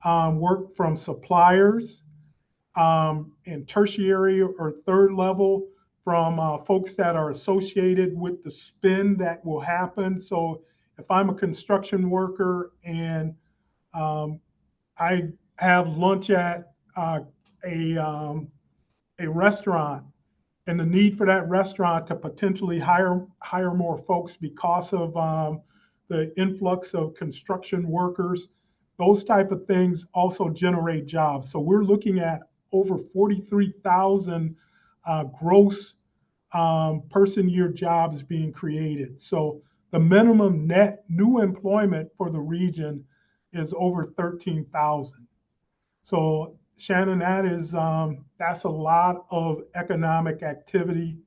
work from suppliers and tertiary or third level from folks that are associated with the spend that will happen. So if I'm a construction worker and I have lunch at a restaurant, and the need for that restaurant to potentially hire more folks because of the influx of construction workers, those type of things also generate jobs. So we're looking at over 43,000 gross person year jobs being created. So the minimum net new employment for the region is over 13,000. So Shannon, that's a lot of economic activity.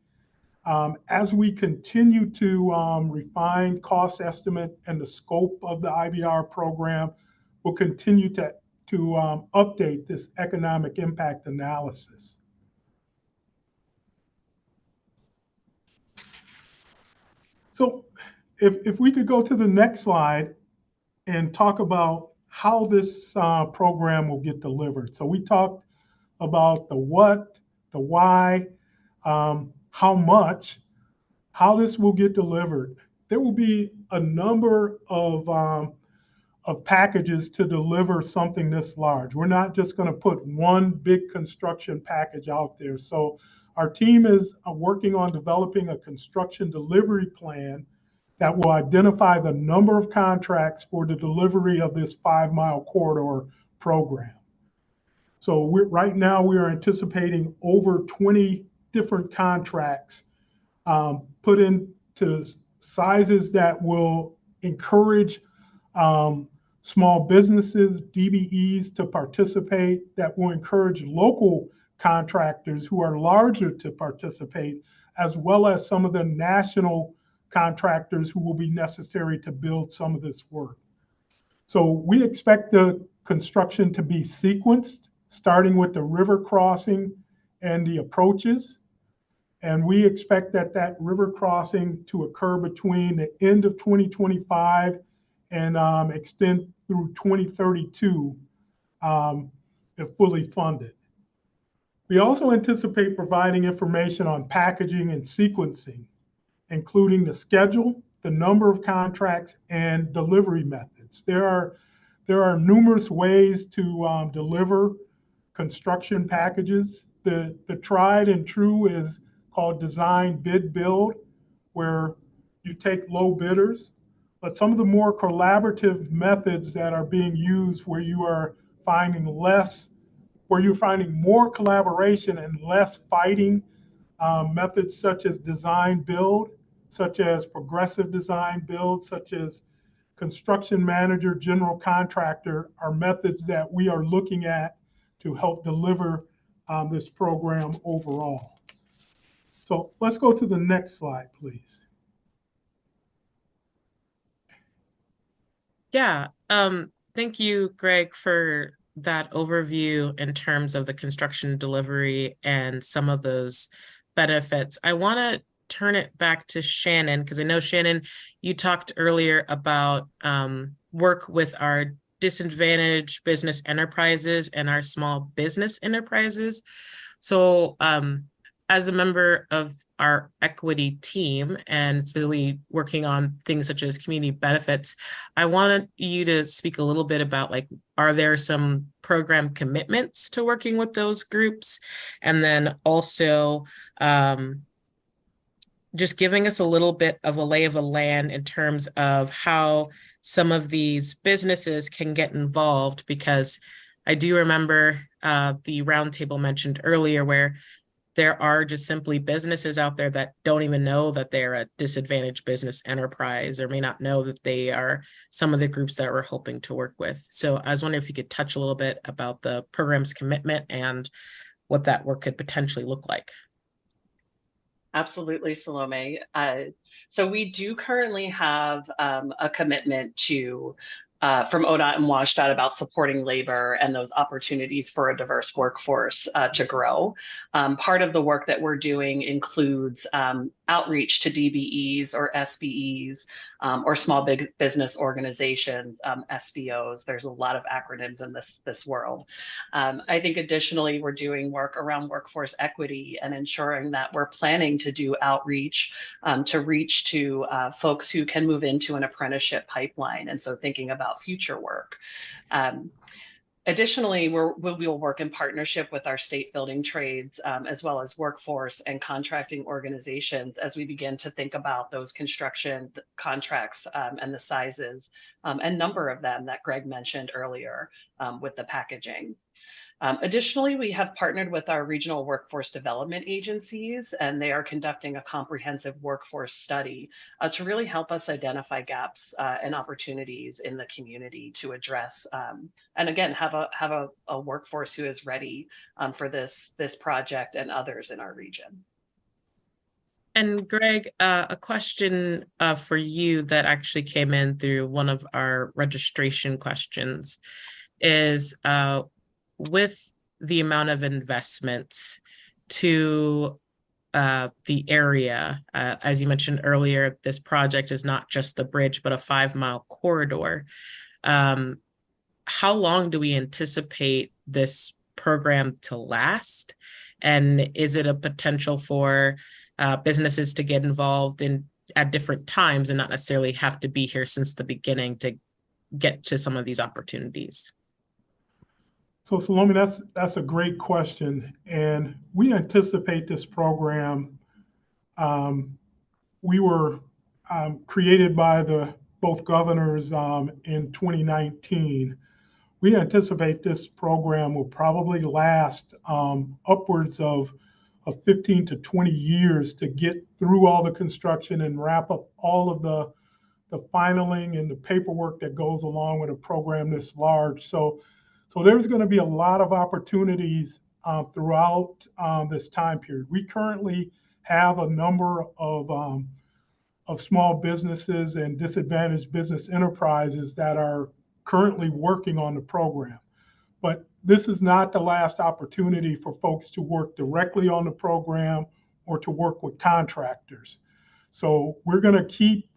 As we continue to refine cost estimate and the scope of the IBR program, we'll continue to update this economic impact analysis. So if we could go to the next slide and talk about how this program will get delivered. So we talked about the what, the why, how much, how this will get delivered. There will be a number of packages to deliver something this large. We're not just going to put one big construction package out there. So our team is working on developing a construction delivery plan that will identify the number of contracts for the delivery of this 5-mile corridor program. So right now we are anticipating over 20 different contracts put into sizes that will encourage small businesses, DBEs to participate, that will encourage local contractors who are larger to participate, as well as some of the national contractors who will be necessary to build some of this work. So we expect the construction to be sequenced, starting with the river crossing and the approaches. And we expect that river crossing to occur between the end of 2025 and extend through 2032 if fully funded. We also anticipate providing information on packaging and sequencing, including the schedule, the number of contracts, and delivery methods. There are numerous ways to deliver construction packages. The tried and true is called design, bid, build, where you take low bidders. But some of the more collaborative methods that are being used where you're finding more collaboration and less fighting, methods such as design build, such as progressive design build, such as construction manager, general contractor, are methods that we are looking at to help deliver this program overall. So let's go to the next slide, please. Yeah, thank you, Greg, for that overview in terms of the construction delivery and some of those benefits. I want to turn it back to Shannon, because I know, Shannon, you talked earlier about work with our disadvantaged business enterprises and our small business enterprises. So as a member of our equity team and really working on things such as community benefits, I wanted you to speak a little bit about, like, are there some program commitments to working with those groups? And then also just giving us a little bit of a lay of the land in terms of how some of these businesses can get involved, because I do remember the roundtable mentioned earlier where there are just simply businesses out there that don't even know that they're a disadvantaged business enterprise, or may not know that they are some of the groups that we're hoping to work with. So I was wondering if you could touch a little bit about the program's commitment and what that work could potentially look like. Absolutely, Salome. So we do currently have a commitment to from ODOT and WSDOT about supporting labor and those opportunities for a diverse workforce to grow. Part of the work that we're doing includes outreach to DBEs or SBEs or small business organizations, SBOs. There's a lot of acronyms in this world. I think additionally, we're doing work around workforce equity and ensuring that we're planning to do outreach to reach to folks who can move into an apprenticeship pipeline. And so thinking about future work. Additionally, we'll work in partnership with our state building trades, as well as workforce and contracting organizations as we begin to think about those construction contracts and the sizes and number of them that Greg mentioned earlier with the packaging. Additionally, we have partnered with our regional workforce development agencies, and they are conducting a comprehensive workforce study to really help us identify gaps and opportunities in the community to address, and again, have a workforce who is ready for this project and others in our region. And Greg, a question for you that actually came in through one of our registration questions is, with the amount of investments to the area, as you mentioned earlier, this project is not just the bridge, but a 5-mile corridor. how long do we anticipate this program to last? And is it a potential for businesses to get involved in at different times and not necessarily have to be here since the beginning to get to some of these opportunities? So Salome, that's a great question. And we anticipate this program, we were created by both governors in 2019. We anticipate this program will probably last upwards of 15 to 20 years to get through all the construction and wrap up all of the finaling and the paperwork that goes along with a program this large. So there's going to be a lot of opportunities throughout this time period. We currently have a number of small businesses and disadvantaged business enterprises that are currently working on the program. But this is not the last opportunity for folks to work directly on the program or to work with contractors. So we're going to keep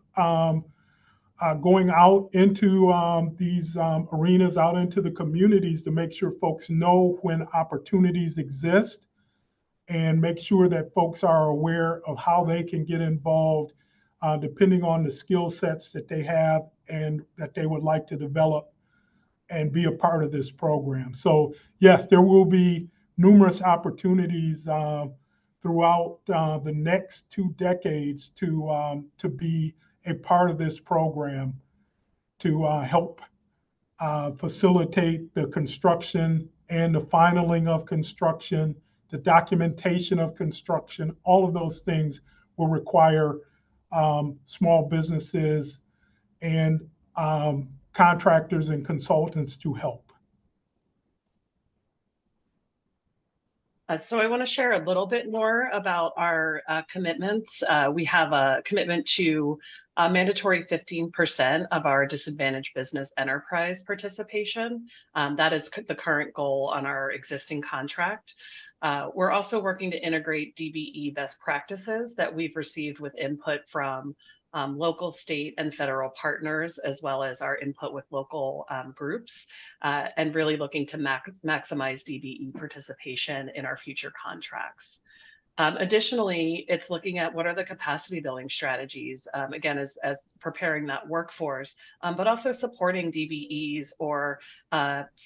going out into these arenas, out into the communities to make sure folks know when opportunities exist and make sure that folks are aware of how they can get involved depending on the skill sets that they have and that they would like to develop and be a part of this program. So yes, there will be numerous opportunities throughout the next 2 decades to be a part of this program to help facilitate the construction and the finaling of construction, the documentation of construction. All of those things will require small businesses and contractors and consultants to help. So I want to share a little bit more about our commitments. We have a commitment to mandatory 15% of our disadvantaged business enterprise participation. That is the current goal on our existing contract. We're also working to integrate DBE best practices that we've received with input from local, state, and federal partners, as well as our input with local groups, and really looking to maximize DBE participation in our future contracts. Additionally, it's looking at what are the capacity building strategies, again, as preparing that workforce, but also supporting DBEs or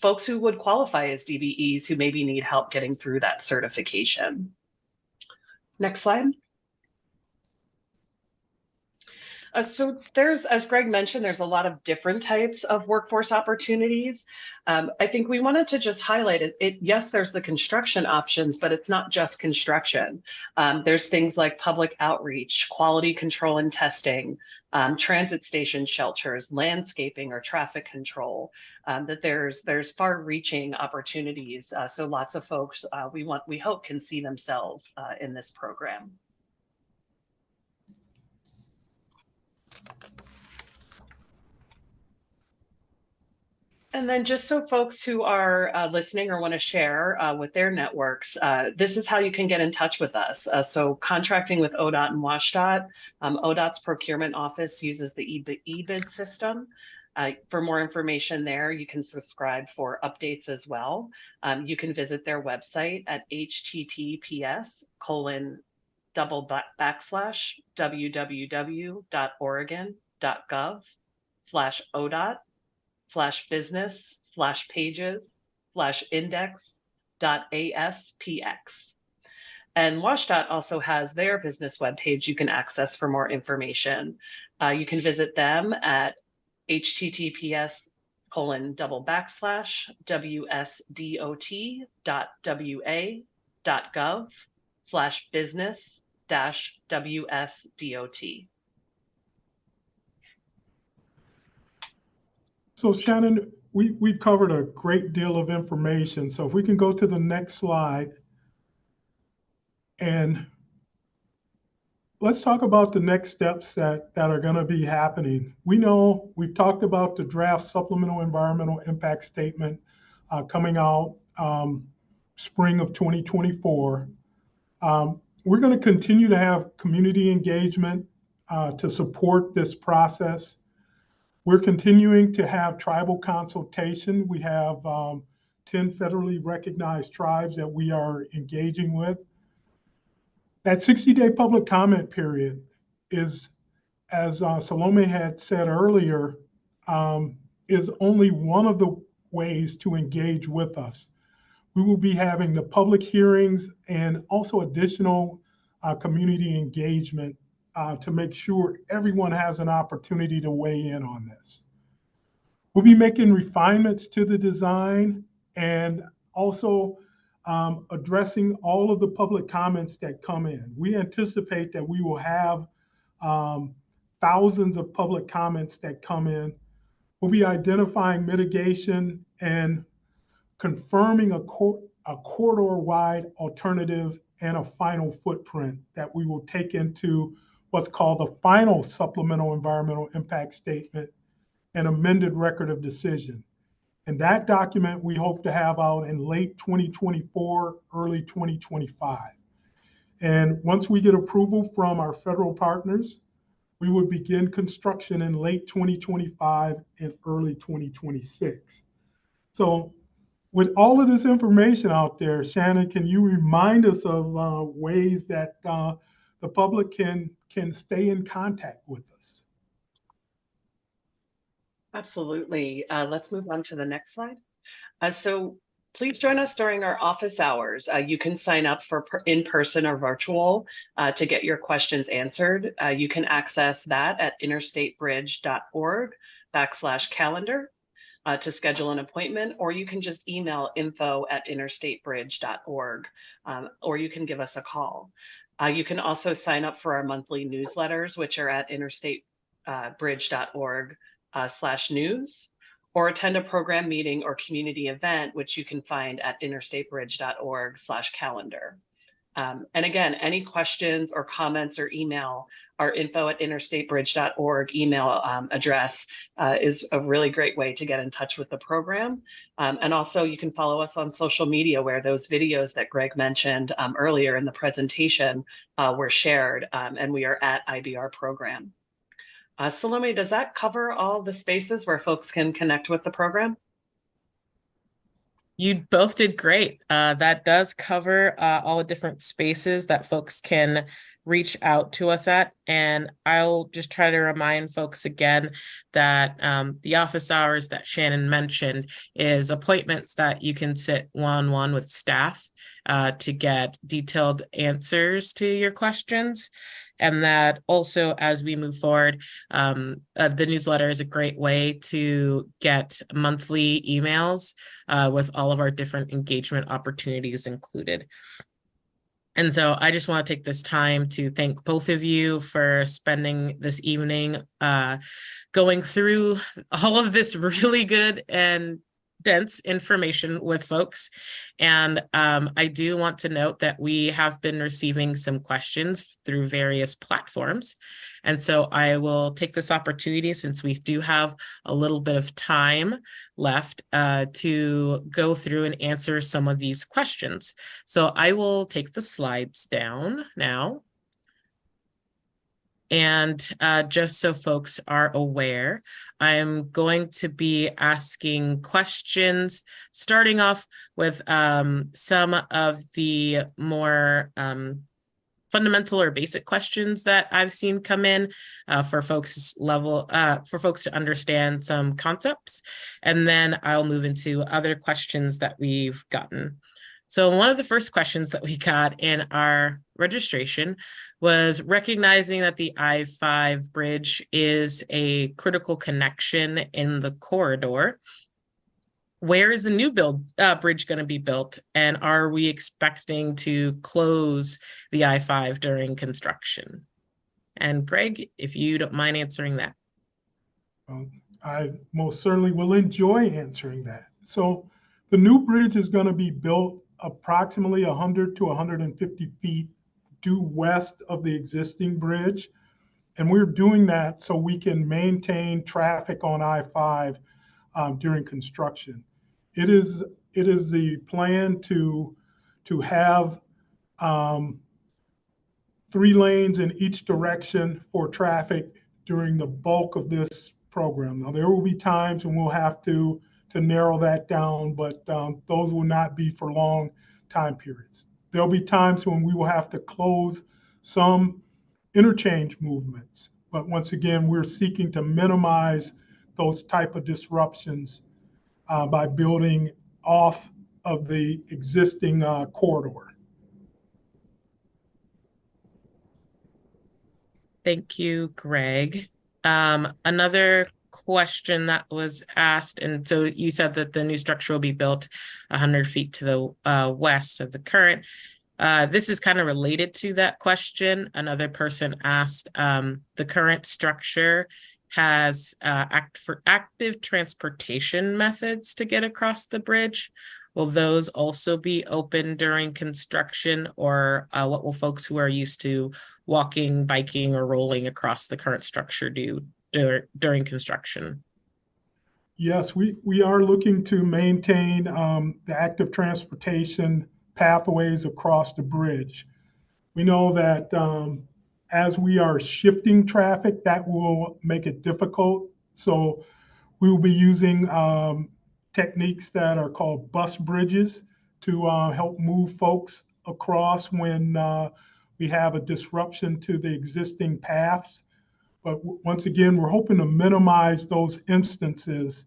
folks who would qualify as DBEs who maybe need help getting through that certification. Next slide. So there's, as Greg mentioned, there's a lot of different types of workforce opportunities. I think we wanted to just highlight it. Yes, there's the construction options, but it's not just construction. There's things like public outreach, quality control and testing, transit station shelters, landscaping or traffic control, that there's far-reaching opportunities. So lots of folks we hope can see themselves in this program. And then just so folks who are listening or want to share with their networks, this is how you can get in touch with us. So contracting with ODOT and WSDOT, ODOT's procurement office uses the eBid system. For more information there, you can subscribe for updates as well. You can visit their website at https://www.oregon.gov/ODOT/business/index.aspx. And WSDOT also has their business webpage you can access for more information. You can visit them at https://wsdot.gov/business-wsdot. So Shannon, we've covered a great deal of information. So if we can go to the next slide, and let's talk about the next steps that are going to be happening. We know we've talked about the draft supplemental environmental impact statement coming out spring of 2024. We're going to continue to have community engagement to support this process. We're continuing to have tribal consultation. We have 10 federally recognized tribes that we are engaging with. That 60-day public comment period is, as Salome had said earlier, is only one of the ways to engage with us. We will be having the public hearings and also additional community engagement to make sure everyone has an opportunity to weigh in on this. We'll be making refinements to the design and also addressing all of the public comments that come in. We anticipate that we will have thousands of public comments that come in. We'll be identifying mitigation and confirming a corridor-wide alternative and a final footprint that we will take into what's called the final supplemental environmental impact statement and amended record of decision. And that document we hope to have out in late 2024, early 2025. And once we get approval from our federal partners, we would begin construction in late 2025 and early 2026. So with all of this information out there, Shannon, can you remind us of ways that the public can stay in contact with us? Absolutely. Let's move on to the next slide. So please join us during our office hours. You can sign up for in-person or virtual to get your questions answered. You can access that at interstatebridge.org/calendar to schedule an appointment, or you can just email info@interstatebridge.org, or you can give us a call. You can also sign up for our monthly newsletters, which are at interstatebridge.org/news, or attend a program meeting or community event, which you can find at interstatebridge.org/calendar. And again, any questions or comments or email, our info@interstatebridge.org email address is a really great way to get in touch with the program. And also you can follow us on social media, where those videos that Greg mentioned earlier in the presentation were shared, and we are at IBR program. Salome, does that cover all the spaces where folks can connect with the program? You both did great. That does cover all the different spaces that folks can reach out to us at. And I'll just try to remind folks again that the office hours that Shannon mentioned is appointments that you can sit one-on-one with staff to get detailed answers to your questions. And that also, as we move forward, the newsletter is a great way to get monthly emails with all of our different engagement opportunities included. And so I just want to take this time to thank both of you for spending this evening going through all of this really good and dense information with folks. And I do want to note that we have been receiving some questions through various platforms. And so I will take this opportunity, since we do have a little bit of time left, to go through and answer some of these questions. So I will take the slides down now. And just so folks are aware, I'm going to be asking questions, starting off with some of the more fundamental or basic questions that I've seen come in for folks to understand some concepts. And then I'll move into other questions that we've gotten. So one of the first questions that we got in our registration was recognizing that the I-5 bridge is a critical connection in the corridor. Where is the new bridge going to be built? And are we expecting to close the I-5 during construction? And Greg, if you don't mind answering that. I most certainly will enjoy answering that. So the new bridge is going to be built approximately 100 to 150 feet due west of the existing bridge. And we're doing that so we can maintain traffic on I-5 during construction. It is the plan to have 3 lanes in each direction for traffic during the bulk of this program. Now, there will be times when we'll have to narrow that down, but those will not be for long time periods. There'll be times when we will have to close some interchange movements. But once again, we're seeking to minimize those type of disruptions by building off of the existing corridor. Thank you, Greg. Another question that was asked, and so you said that the new structure will be built 100 feet to the west of the current. This is kind of related to that question. Another person asked, the current structure has active transportation methods to get across the bridge. Will those also be open during construction, or what will folks who are used to walking, biking, or rolling across the current structure do during construction? Yes, we are looking to maintain the active transportation pathways across the bridge. We know that as we are shifting traffic, that will make it difficult. So we will be using techniques that are called bus bridges to help move folks across when we have a disruption to the existing paths. But once again, we're hoping to minimize those instances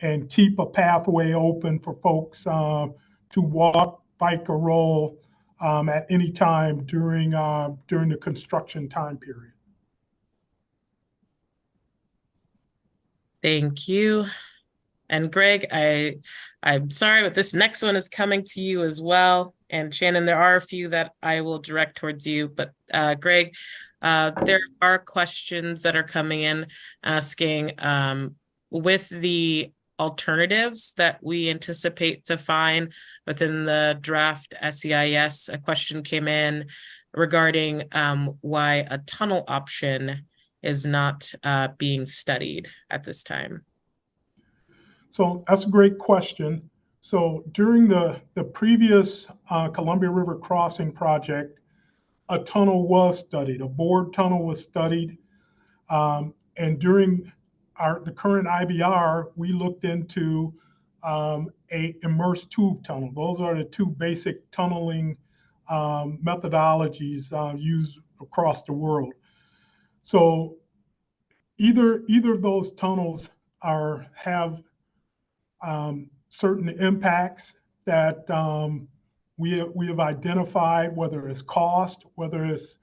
and keep a pathway open for folks to walk, bike, or roll at any time during the construction time period. Thank you. And Greg, I'm sorry, but this next one is coming to you as well. And Shannon, there are a few that I will direct towards you, but Greg, there are questions that are coming in asking, with the alternatives that we anticipate to find within the draft SEIS, a question came in regarding why a tunnel option is not being studied at this time. So that's a great question. So during the previous Columbia River Crossing project, a tunnel was studied, a bored tunnel was studied. And during the current IBR, we looked into a immersed tube tunnel. Those are the two basic tunneling methodologies used across the world. So either of those tunnels have certain impacts that we have identified, whether it's cost, whether it's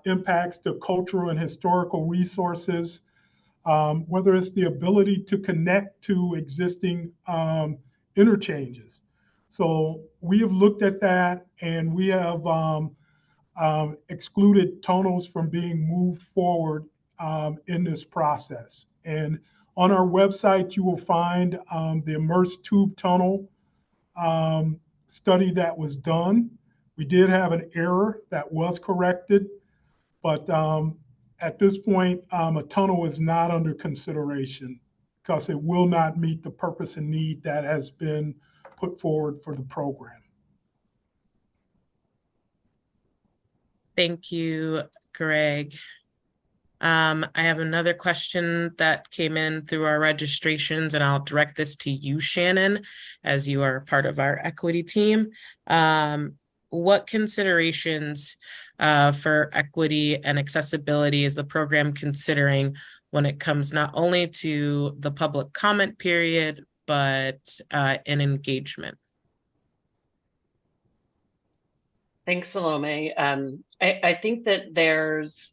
impacts to cultural and historical resources, whether it's the ability to connect to existing interchanges. So we have looked at that, and we have excluded tunnels from being moved forward in this process. And on our website, you will find the immersed tube tunnel study that was done. We did have an error that was corrected, but at this point, a tunnel is not under consideration because it will not meet the purpose and need that has been put forward for the program. Thank you, Greg. I have another question that came in through our registrations, and I'll direct this to you, Shannon, as you are part of our equity team. What considerations for equity and accessibility is the program considering when it comes not only to the public comment period, but in engagement? Thanks, Salome. I think that there's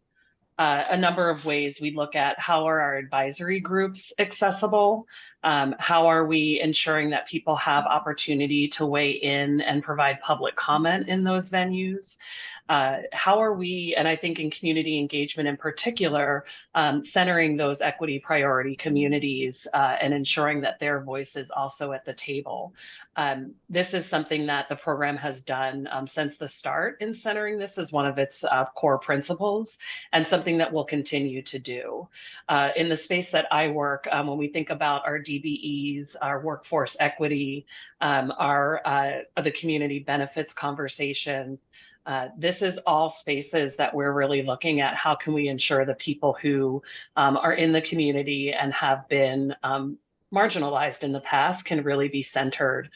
a number of ways we look at how are our advisory groups accessible? How are we ensuring that people have opportunity to weigh in and provide public comment in those venues? How are we, and I think in community engagement in particular, centering those equity priority communities and ensuring that their voice is also at the table? This is something that the program has done since the start in centering this as one of its core principles, and something that we'll continue to do. In the space that I work, when we think about our DBEs, our workforce equity, the community benefits conversations, This is all spaces that we're really looking at. How can we ensure the people who are in the community and have been marginalized in the past can really be centered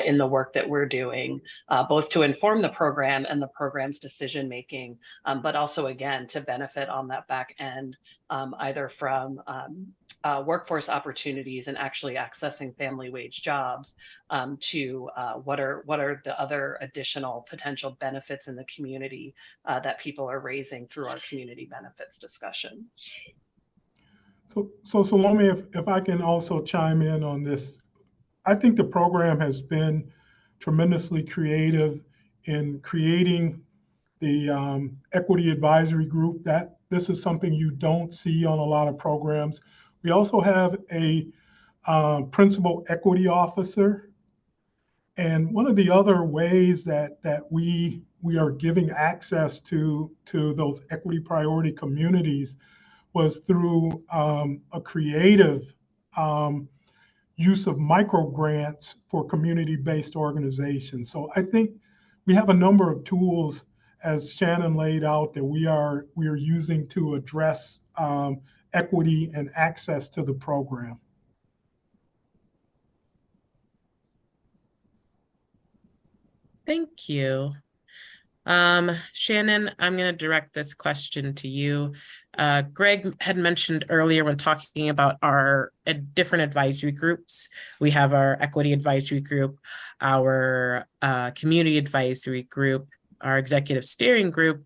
in the work that we're doing, both to inform the program and the program's decision making, but also, again, to benefit on that back end, either from workforce opportunities and actually accessing family wage jobs, to what are the other additional potential benefits in the community that people are raising through our community benefits discussion. So Salome, if I can also chime in on this, I think the program has been tremendously creative in creating the equity advisory group. That this is something you don't see on a lot of programs. We also have a principal equity officer. And one of the other ways that we are giving access to those equity priority communities was through a creative use of micro grants for community-based organizations. So I think we have a number of tools, as Shannon laid out, that we are using to address equity and access to the program. Thank you. Shannon, I'm going to direct this question to you. Greg had mentioned earlier when talking about our different advisory groups. We have our equity advisory group, our community advisory group, our executive steering group,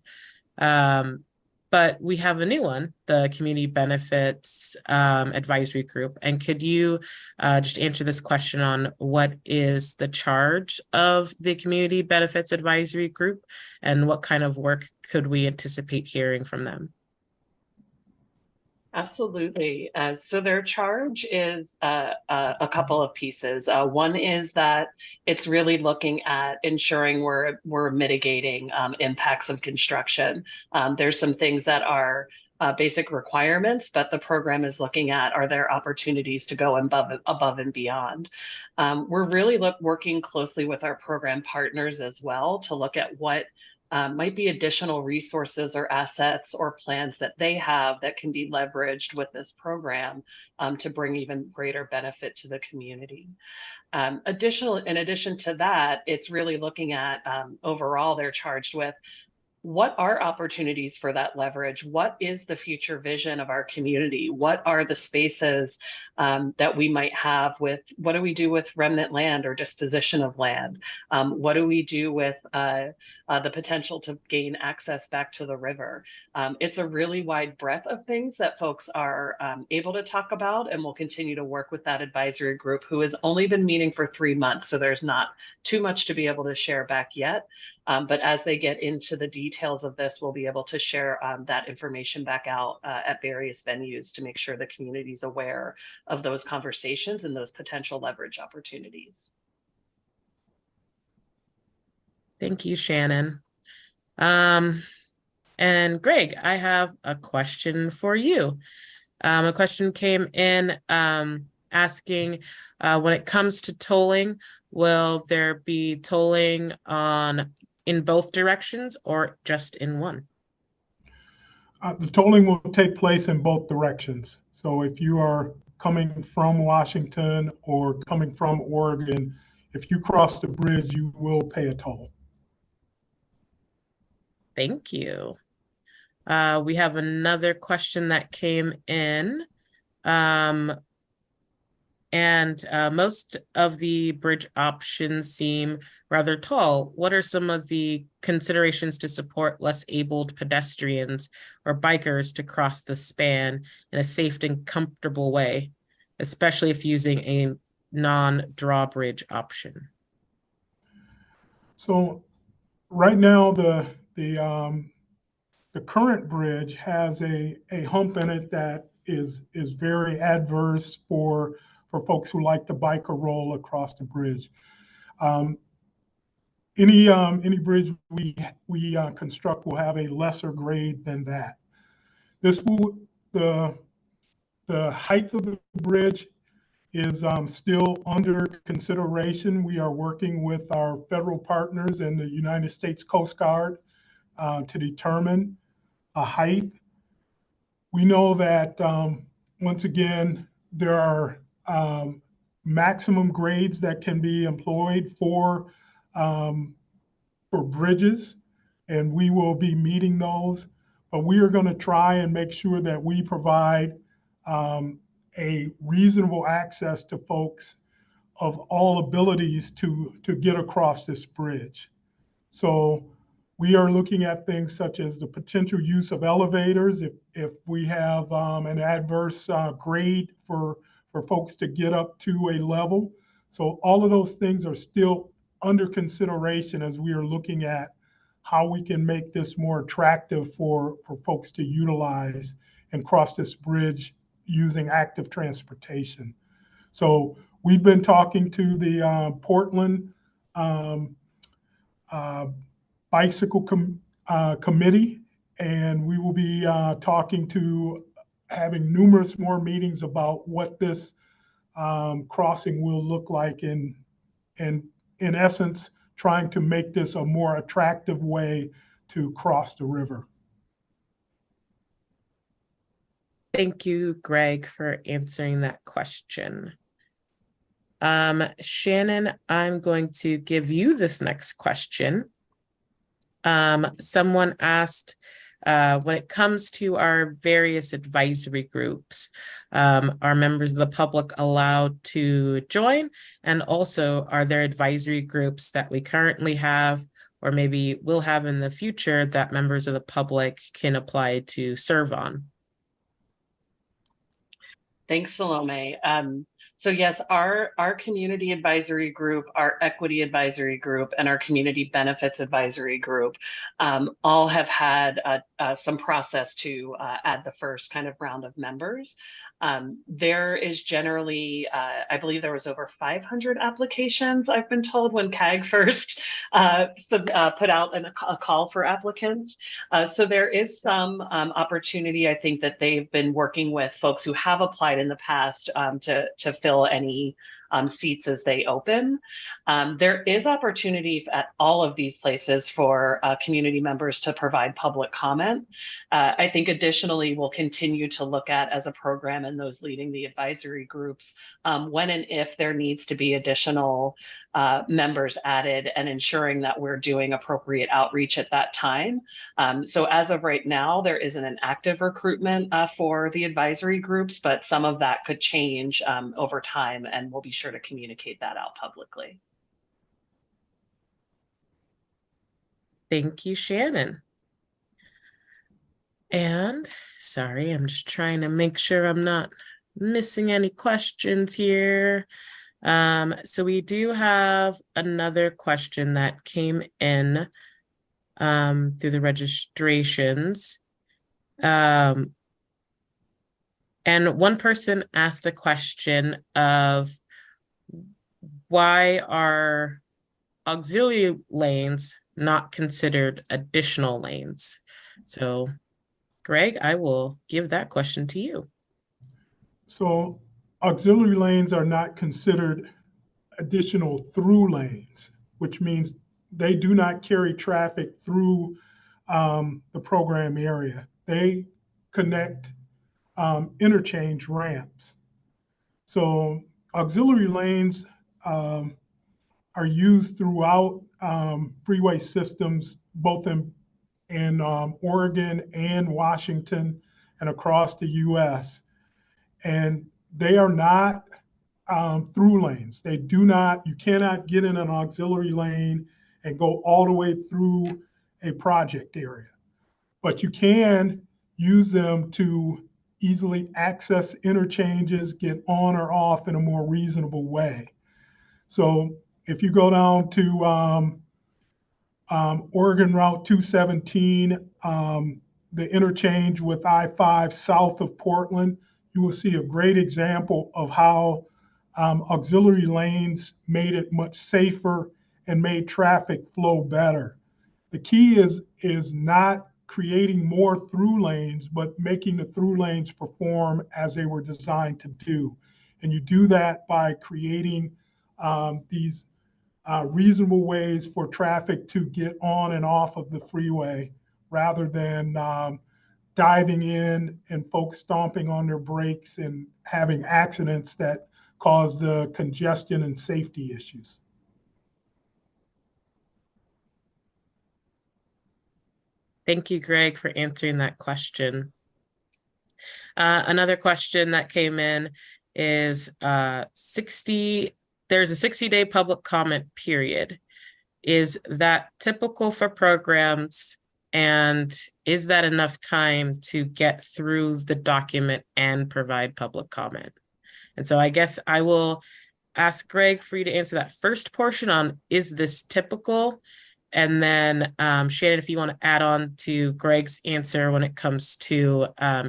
but we have a new one, the community benefits advisory group. And could you just answer this question on what is the charge of the community benefits advisory group and what kind of work could we anticipate hearing from them? Absolutely. So their charge is a couple of pieces. One is that it's really looking at ensuring we're mitigating impacts of construction. There's some things that are basic requirements, but the program is looking at, are there opportunities to go above and beyond? We're really working closely with our program partners as well to look at what might be additional resources or assets or plans that they have that can be leveraged with this program to bring even greater benefit to the community. In addition to that, it's really looking at overall they're charged with what are opportunities for that leverage? What is the future vision of our community? What are the spaces that we might have with, what do we do with remnant land or disposition of land? What do we do with the potential to gain access back to the river? It's a really wide breadth of things that folks are able to talk about, and we'll continue to work with that advisory group who has only been meeting for 3 months. So there's not too much to be able to share back yet. But as they get into the details of this, we'll be able to share that information back out at various venues to make sure the community is aware of those conversations and those potential leverage opportunities. Thank you, Shannon. And Greg, I have a question for you. A question came in asking, when it comes to tolling, will there be tolling in both directions or just in one? The tolling will take place in both directions. So if you are coming from Washington or coming from Oregon, if you cross the bridge, you will pay a toll. Thank you. We have another question that came in. Most of the bridge options seem rather tall. What are some of the considerations to support less abled pedestrians or bikers to cross the span in a safe and comfortable way, especially if using a non-drawbridge option? So right now, the current bridge has a hump in it that is very adverse for folks who like to bike or roll across the bridge. Any bridge we construct will have a lesser grade than that. The height of the bridge is still under consideration. We are working with our federal partners and the United States Coast Guard to determine a height. We know that, once again, there are maximum grades that can be employed for bridges, and we will be meeting those. But we are going to try and make sure that we provide a reasonable access to folks of all abilities to get across this bridge. So we are looking at things such as the potential use of elevators if we have an adverse grade for folks to get up to a level. So all of those things are still under consideration as we are looking at how we can make this more attractive for folks to utilize and cross this bridge using active transportation. So we've been talking to the Portland bicycle committee, and we will be talking to having numerous more meetings about what this crossing will look like in essence, trying to make this a more attractive way to cross the river. Thank you, Greg, for answering that question. Shannon, I'm going to give you this next question. Someone asked, when it comes to our various advisory groups, are members of the public allowed to join? And also, are there advisory groups that we currently have or maybe will have in the future that members of the public can apply to serve on? Thanks, Salome. So yes, our community advisory group, our equity advisory group, and our community benefits advisory group all have had some process to add the first kind of round of members. There is generally, I believe there was over 500 applications, I've been told, when CAG first put out a call for applicants. So there is some opportunity, I think, that they've been working with folks who have applied in the past to fill any seats as they open. There is opportunity at all of these places for community members to provide public comment. I think additionally, we'll continue to look at, as a program and those leading the advisory groups, when and if there needs to be additional members added, and ensuring that we're doing appropriate outreach at that time. So as of right now, there isn't an active recruitment for the advisory groups, but some of that could change over time, and we'll be sure to communicate that out publicly. Thank you, Shannon. And sorry, I'm just trying to make sure I'm not missing any questions here. So we do have another question that came in through the registrations. And one person asked a question of why are auxiliary lanes not considered additional lanes? So Greg, I will give that question to you. So auxiliary lanes are not considered additional through lanes, which means they do not carry traffic through the program area. They connect interchange ramps. So auxiliary lanes are used throughout freeway systems, both in Oregon and Washington and across the US. And they are not through lanes. They do not, you cannot get in an auxiliary lane and go all the way through a project area. But you can use them to easily access interchanges, get on or off in a more reasonable way. So if you go down to Oregon Route 217, the interchange with I-5 south of Portland, you will see a great example of how auxiliary lanes made it much safer and made traffic flow better. The key is not creating more through lanes, but making the through lanes perform as they were designed to do. And you do that by creating these reasonable ways for traffic to get on and off of the freeway rather than diving in and folks stomping on their brakes and having accidents that cause the congestion and safety issues. Thank you, Greg, for answering that question. Another question that came in is there's a 60-day public comment period. Is that typical for programs? And is that enough time to get through the document and provide public comment? And so I guess I will ask Greg for you to answer that first portion on, is this typical? And then Shannon, if you want to add on to Greg's answer when it comes to,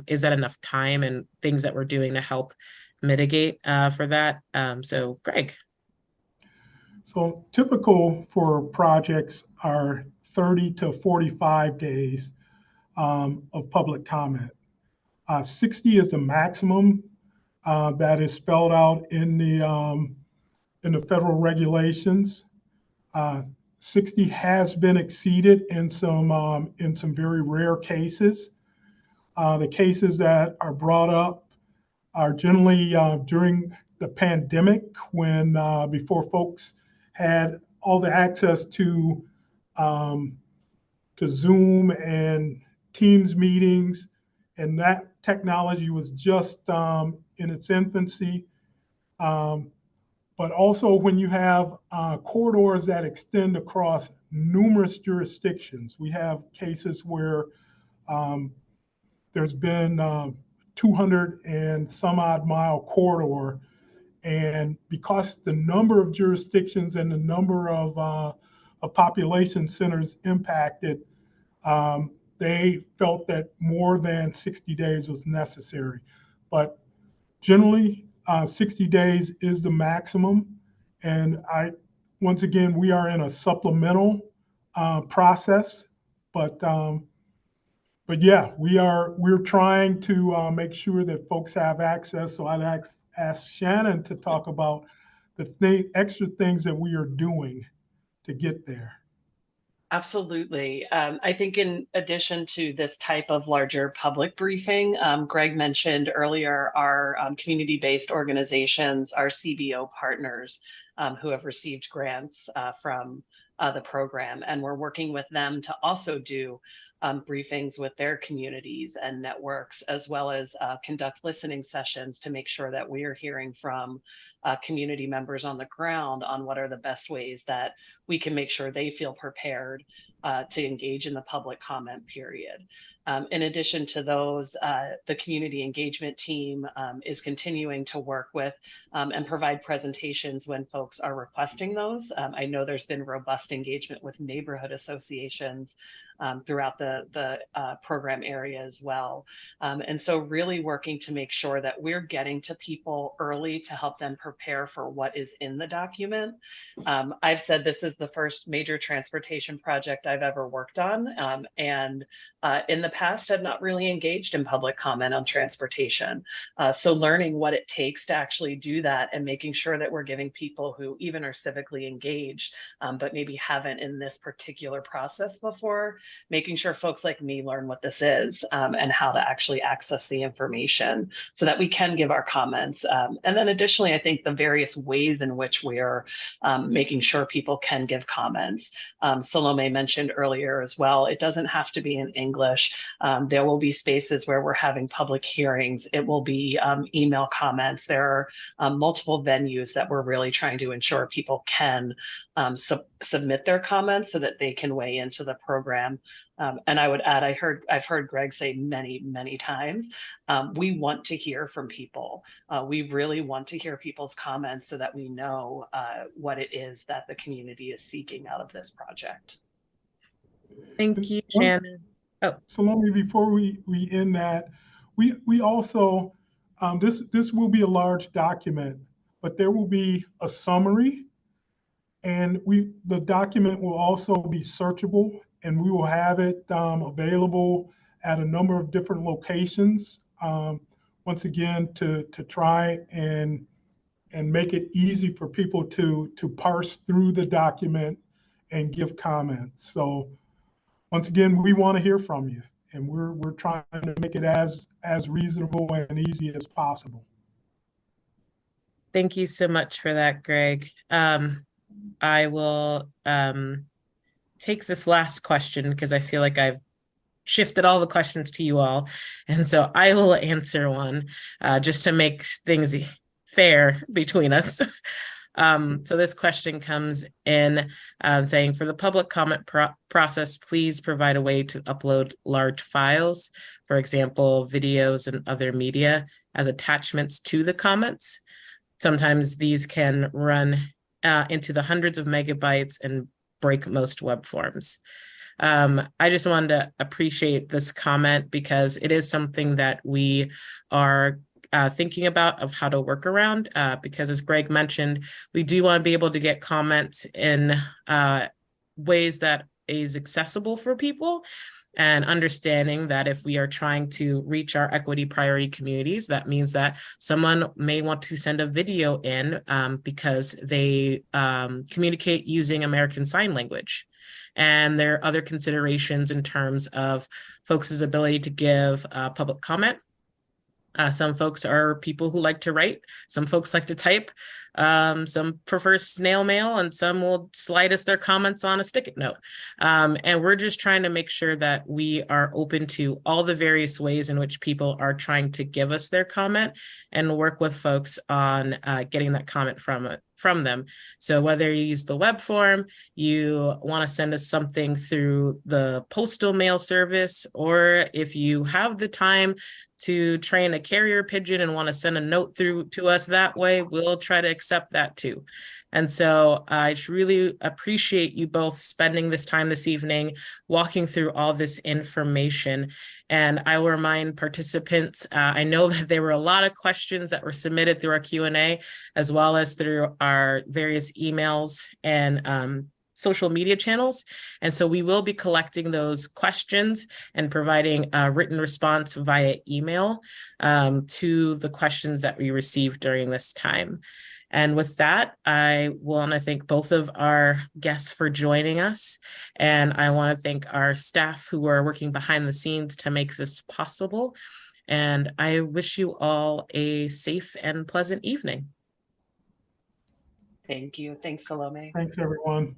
is that enough time and things that we're doing to help mitigate for that? So Greg. So typical for projects are 30 to 45 days of public comment. 60 is the maximum that is spelled out in the federal regulations. 60 has been exceeded in some very rare cases. The cases that are brought up are generally during the pandemic, when before folks had all the access to Zoom and Teams meetings, and that technology was just in its infancy. But also when you have corridors that extend across numerous jurisdictions. We have cases where there's been 200 and some odd mile corridor, and because the number of jurisdictions and the number of population centers impacted, they felt that more than 60 days was necessary. But generally, 60 days is the maximum. And once again, we are in a supplemental process, but yeah, we're trying to make sure that folks have access. So I'd ask Shannon to talk about the extra things that we are doing to get there. Absolutely. I think in addition to this type of larger public briefing, Greg mentioned earlier our community-based organizations, our CBO partners who have received grants from the program. And we're working with them to also do briefings with their communities and networks, as well as conduct listening sessions to make sure that we are hearing from community members on the ground on what are the best ways that we can make sure they feel prepared to engage in the public comment period. In addition to those, the community engagement team is continuing to work with and provide presentations when folks are requesting those. I know there's been robust engagement with neighborhood associations throughout the program area as well. And so really working to make sure that we're getting to people early to help them prepare for what is in the document. I've said this is the first major transportation project I've ever worked on, and in the past have not really engaged in public comment on transportation. So learning what it takes to actually do that and making sure that we're giving people who even are civically engaged, but maybe haven't in this particular process before, making sure folks like me learn what this is and how to actually access the information so that we can give our comments. And then additionally, I think the various ways in which we are making sure people can give comments. Salome mentioned earlier as well, it doesn't have to be in English. There will be spaces where we're having public hearings. It will be email comments. There are multiple venues that we're really trying to ensure people can submit their comments so that they can weigh into the program. And I would add, I've heard Greg say many, many times, we want to hear from people. We really want to hear people's comments so that we know what it is that the community is seeking out of this project. Thank you, Shannon. Oh, Salome, before we end that, we also, this will be a large document, but there will be a summary, and the document will also be searchable, and we will have it available at a number of different locations. Once again, to try and make it easy for people to parse through the document and give comments. So once again, we want to hear from you, and we're trying to make it as reasonable and easy as possible. Thank you so much for that, Greg. I will take this last question because I feel like I've shifted all the questions to you all. And so I will answer one just to make things fair between us. So this question comes in saying, for the public comment process, please provide a way to upload large files, for example, videos and other media as attachments to the comments. Sometimes these can run into the hundreds of megabytes and break most web forms. I just wanted to appreciate this comment because it is something that we are thinking about of how to work around, because as Greg mentioned, we do want to be able to get comments in ways that is accessible for people, and understanding that if we are trying to reach our equity priority communities, that means that someone may want to send a video in because they communicate using American Sign Language. And there are other considerations in terms of folks' ability to give public comment. Some folks are people who like to write. Some folks like to type. Some prefer snail mail, and some will slide us their comments on a stick-it note. And we're just trying to make sure that we are open to all the various ways in which people are trying to give us their comment, and work with folks on getting that comment from them. So whether you use the web form, you want to send us something through the postal mail service, or if you have the time to train a carrier pigeon and want to send a note through to us that way, we'll try to accept that too. And so I just really appreciate you both spending this time this evening walking through all this information. And I will remind participants, I know that there were a lot of questions that were submitted through our Q&A, as well as through our various emails and social media channels. And so we will be collecting those questions and providing a written response via email to the questions that we received during this time. And with that, I want to thank both of our guests for joining us. And I want to thank our staff who are working behind the scenes to make this possible. And I wish you all a safe and pleasant evening. Thank you. Thanks, Salome. Thanks, everyone.